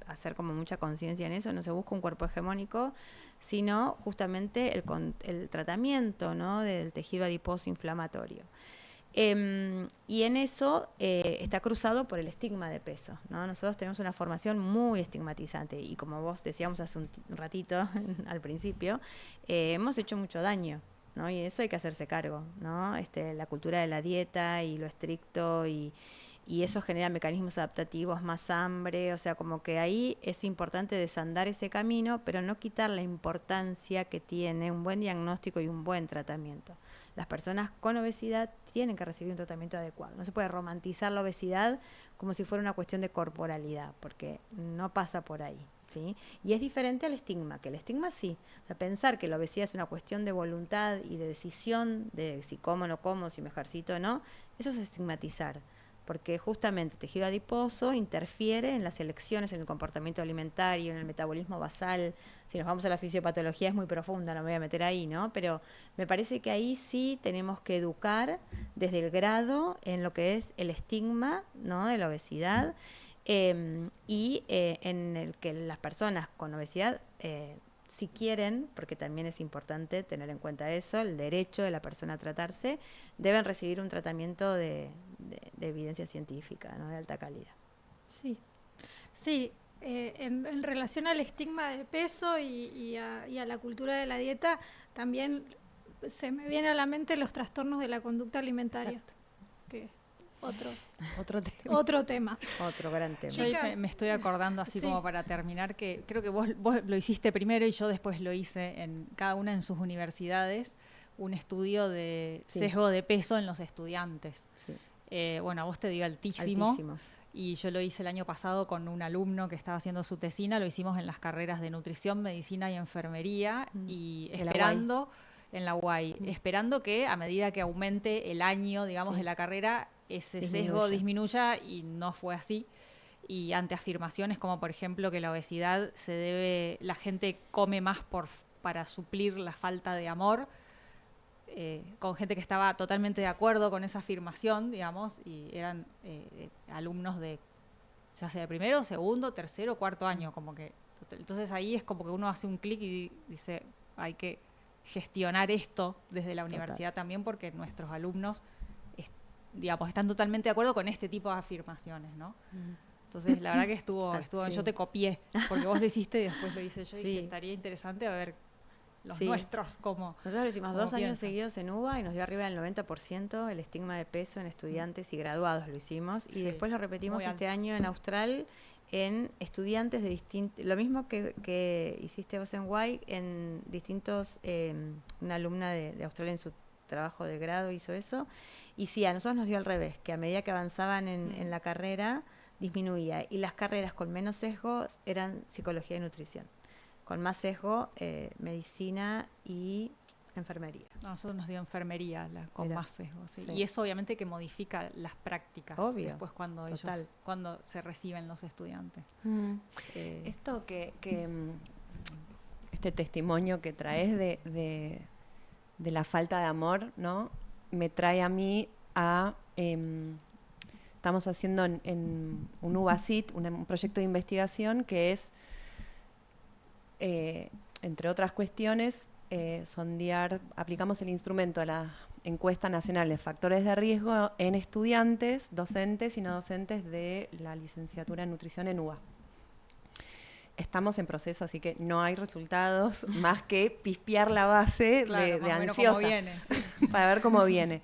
hacer como mucha conciencia en eso. No se busca un cuerpo hegemónico, sino justamente el tratamiento, ¿no?, del tejido adiposo inflamatorio. Y en eso está cruzado por el estigma de peso, ¿no? Nosotros tenemos una formación muy estigmatizante y, como vos decíamos hace un ratito al principio, hemos hecho mucho daño, ¿no? Y eso hay que hacerse cargo, ¿no? La cultura de la dieta y lo estricto, y eso genera mecanismos adaptativos, más hambre, o sea, como que ahí es importante desandar ese camino, pero no quitar la importancia que tiene un buen diagnóstico y un buen tratamiento. Las personas con obesidad tienen que recibir un tratamiento adecuado. No se puede romantizar la obesidad como si fuera una cuestión de corporalidad, porque no pasa por ahí, ¿sí? Y es diferente al estigma, que el estigma sí. O sea, pensar que la obesidad es una cuestión de voluntad y de decisión, de si como o no como, si me ejercito o no, eso es estigmatizar. Porque justamente el tejido adiposo interfiere en las elecciones, en el comportamiento alimentario, en el metabolismo basal. Si nos vamos a la fisiopatología es muy profunda, no me voy a meter ahí, ¿no? Pero me parece que ahí sí tenemos que educar desde el grado en lo que es el estigma, ¿no?, de la obesidad, en el que las personas con obesidad, si quieren, porque también es importante tener en cuenta eso, el derecho de la persona a tratarse, deben recibir un tratamiento de evidencia científica, ¿no?, de alta calidad. Sí, sí. En relación al estigma de peso y a la cultura de la dieta, también se me viene a la mente los trastornos de la conducta alimentaria. Exacto. Que otro tema. Otro gran tema. Yo me estoy acordando, así Sí. como para terminar, que creo que vos lo hiciste primero y yo después lo hice en cada una en sus universidades, un estudio de sesgo de peso en los estudiantes. Sí. Bueno, a vos te dio altísimo. Altísimo. Y yo lo hice el año pasado con un alumno que estaba haciendo su tesina, lo hicimos en las carreras de nutrición, medicina y enfermería, y esperando, en la UAI, esperando que a medida que aumente el año, digamos, de la carrera, ese sesgo disminuya, y no fue así. Y ante afirmaciones como, por ejemplo, que la obesidad la gente come más para suplir la falta de amor, con gente que estaba totalmente de acuerdo con esa afirmación, digamos, y eran alumnos de, ya sea de primero, segundo, tercero, cuarto año, como que, entonces ahí es como que uno hace un clic y dice, hay que gestionar esto desde la universidad también, porque nuestros alumnos, digamos, están totalmente de acuerdo con este tipo de afirmaciones, ¿no? Entonces, la verdad que estuvo yo te copié, porque vos lo hiciste y después lo hice yo, y dije, estaría interesante a ver los nuestros como... Nosotros lo hicimos 2 años seguidos en UBA y nos dio arriba del 90% el estigma de peso en estudiantes y graduados, lo hicimos. Y después lo repetimos este año en Austral en estudiantes de distintos... Lo mismo que hiciste vos en UAI, en distintos... una alumna de Austral en su trabajo de grado hizo eso. Y sí, a nosotros nos dio al revés, que a medida que avanzaban en la carrera disminuía. Y las carreras con menos sesgo eran psicología y nutrición. Con más sesgo, medicina y enfermería. A nosotros nos dio enfermería con más sesgo. Sí. Y eso obviamente que modifica las prácticas. Obvio. Después cuando cuando se reciben los estudiantes. Esto este testimonio que traes de la falta de amor, ¿no?, me trae a mí a... estamos haciendo en un UBACIT, un proyecto de investigación que es... entre otras cuestiones, aplicamos el instrumento de la Encuesta Nacional de Factores de Riesgo en estudiantes, docentes y no docentes de la licenciatura en nutrición en UBA. Estamos en proceso, así que no hay resultados más que pispear la base de ansiosa para ver cómo viene.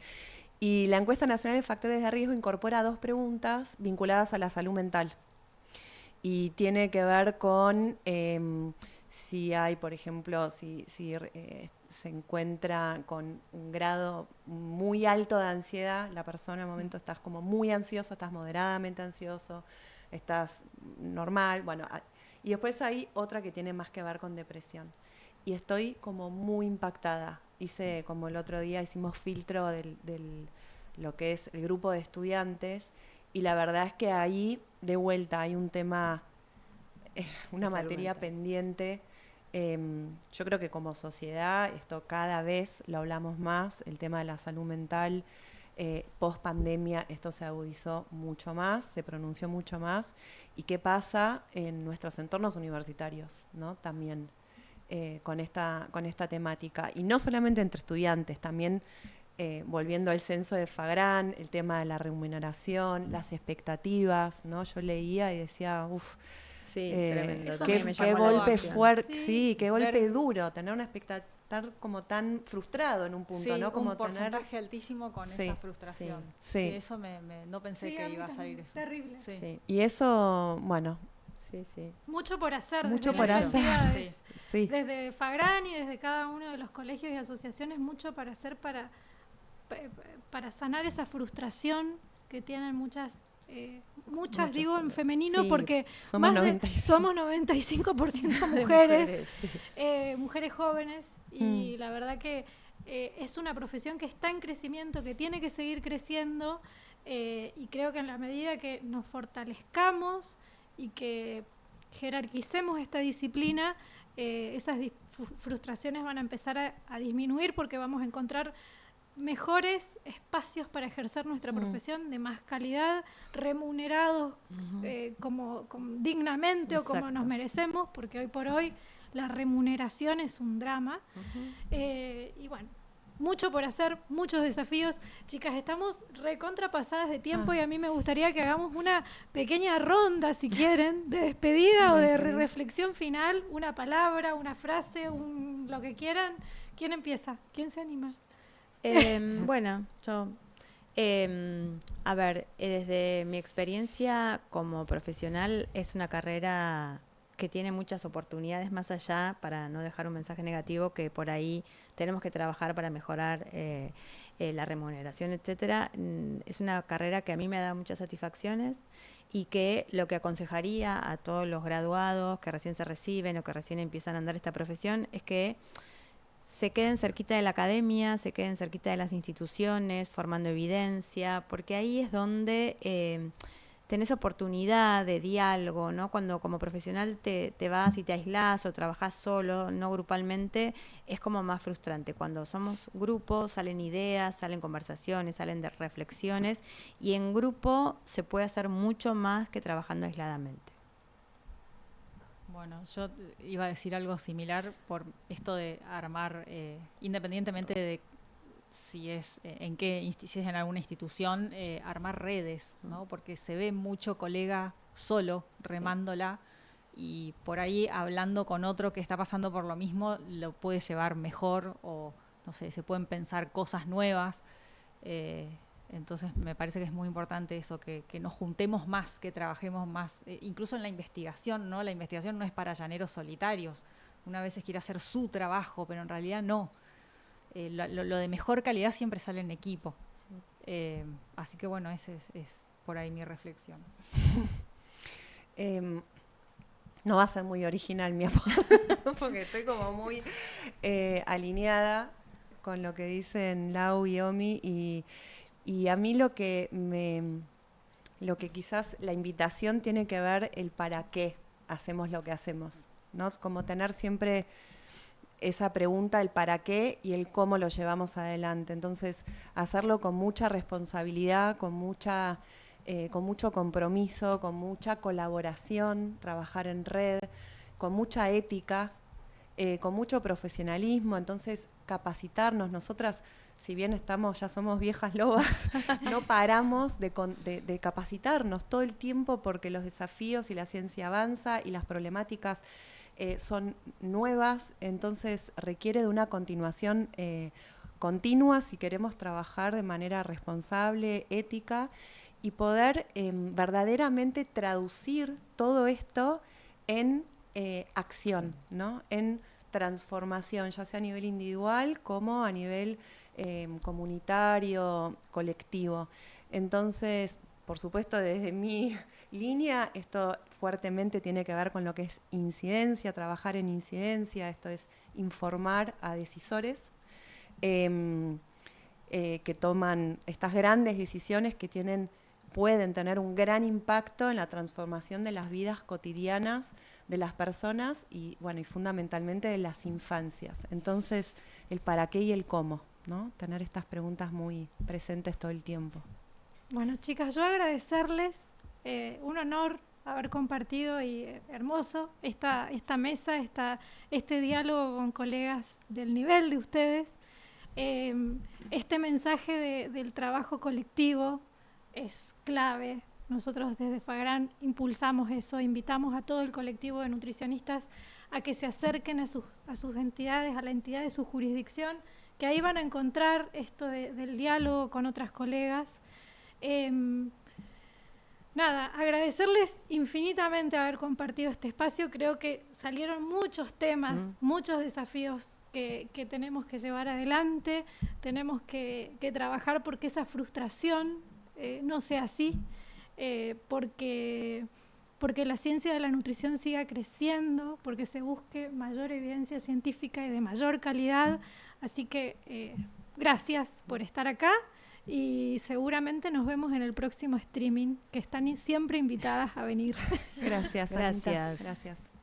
Y la Encuesta Nacional de Factores de Riesgo incorpora 2 preguntas vinculadas a la salud mental. Y tiene que ver con... si hay, por ejemplo, si se encuentra con un grado muy alto de ansiedad, la persona en el momento estás como muy ansioso, estás moderadamente ansioso, estás normal, bueno, y después hay otra que tiene más que ver con depresión. Y estoy como muy impactada. Hice, como el otro día, hicimos filtro del lo que es el grupo de estudiantes, y la verdad es que ahí, de vuelta, hay un tema... una materia pendiente. Yo creo que como sociedad esto cada vez lo hablamos más, el tema de la salud mental. Post pandemia esto se agudizó mucho más, se pronunció mucho más. ¿Y qué pasa en nuestros entornos universitarios, ¿no?, también con esta temática? Y no solamente entre estudiantes, también volviendo al censo de Fagrán, el tema de la remuneración, las expectativas, ¿no? Yo leía y decía, tremendo. Qué golpe fuerte, qué golpe duro, tener una expectativa, estar como tan frustrado en un punto, ¿no? Como un porcentaje altísimo con esa frustración. Sí, eso no pensé que iba a salir eso. Terrible. Sí. Y eso, bueno... Mucho por hacer. Mucho por hacer. Desde Fagrán y desde cada uno de los colegios y asociaciones, mucho para hacer para sanar esa frustración que tienen muchas muchas Muchos digo en colegas. femenino Sí, porque somos 95. somos 95% mujeres, sí. mujeres jóvenes, y la verdad que es una profesión que está en crecimiento, que tiene que seguir creciendo, y creo que en la medida que nos fortalezcamos y que jerarquicemos esta disciplina, esas frustraciones van a empezar a disminuir, porque vamos a encontrar mejores espacios para ejercer nuestra profesión de más calidad, remunerados como dignamente o como nos Exacto. merecemos, porque hoy por hoy la remuneración es un drama. Y bueno, mucho por hacer, muchos desafíos. Chicas, estamos recontrapasadas de tiempo y a mí me gustaría que hagamos una pequeña ronda, si quieren, de despedida o de reflexión final, una palabra, una frase, lo que quieran. ¿Quién empieza? ¿Quién se anima? Bueno, yo, a ver, desde mi experiencia como profesional, es una carrera que tiene muchas oportunidades más allá, para no dejar un mensaje negativo, que por ahí tenemos que trabajar para mejorar la remuneración, etcétera. Es una carrera que a mí me da muchas satisfacciones, y que lo que aconsejaría a todos los graduados que recién se reciben o que recién empiezan a andar esta profesión es que se queden cerquita de la academia, se queden cerquita de las instituciones, formando evidencia, porque ahí es donde tenés oportunidad de diálogo, ¿no? Cuando como profesional te vas y te aislás o trabajás solo, no grupalmente, es como más frustrante. Cuando somos grupo, salen ideas, salen conversaciones, salen de reflexiones, y en grupo se puede hacer mucho más que trabajando aisladamente. Bueno, yo iba a decir algo similar por esto de armar, independientemente de si es si es en alguna institución, armar redes, ¿no? Porque se ve mucho colega solo remándola, y por ahí hablando con otro que está pasando por lo mismo lo puede llevar mejor, o no sé, se pueden pensar cosas nuevas. Entonces me parece que es muy importante eso, que nos juntemos más, que trabajemos más, incluso en la investigación, ¿no? La investigación no es para llaneros solitarios. Una vez quiere hacer su trabajo, pero en realidad no. Lo de mejor calidad siempre sale en equipo. Así que bueno, esa es por ahí mi reflexión. No va a ser muy original mi aporte, porque estoy como muy alineada con lo que dicen Lau y Omi, y a mí lo que quizás la invitación tiene que ver el para qué hacemos lo que hacemos, ¿no? Como tener siempre esa pregunta, el para qué y el cómo lo llevamos adelante. Entonces, hacerlo con mucha responsabilidad, con mucho compromiso, con mucha colaboración, trabajar en red, con mucha ética, con mucho profesionalismo. Entonces, capacitarnos. Nosotras, si bien ya somos viejas lobas, no paramos de capacitarnos todo el tiempo, porque los desafíos y la ciencia avanza y las problemáticas son nuevas, entonces requiere de una continuación continua si queremos trabajar de manera responsable, ética, y poder verdaderamente traducir todo esto en acción, ¿no? En transformación, ya sea a nivel individual como a nivel comunitario, colectivo. Entonces, por supuesto, desde mi línea, esto fuertemente tiene que ver con lo que es incidencia, trabajar en incidencia, esto es informar a decisores que toman estas grandes decisiones que pueden tener un gran impacto en la transformación de las vidas cotidianas de las personas y fundamentalmente de las infancias. Entonces, el para qué y el cómo, ¿no? Tener estas preguntas muy presentes todo el tiempo. Bueno, chicas, yo agradecerles, un honor haber compartido y hermoso esta mesa, este diálogo con colegas del nivel de ustedes. Este mensaje del trabajo colectivo es clave. Nosotros desde Fagran impulsamos eso, invitamos a todo el colectivo de nutricionistas a que se acerquen a sus entidades, a la entidad de su jurisdicción, que ahí van a encontrar esto del diálogo con otras colegas. Agradecerles infinitamente haber compartido este espacio. Creo que salieron muchos temas, muchos desafíos que tenemos que llevar adelante, tenemos que trabajar porque esa frustración no sea así. porque la ciencia de la nutrición siga creciendo, porque se busque mayor evidencia científica y de mayor calidad. Así que gracias por estar acá y seguramente nos vemos en el próximo streaming, que están siempre invitadas a venir. Gracias, Anita. Gracias. Gracias.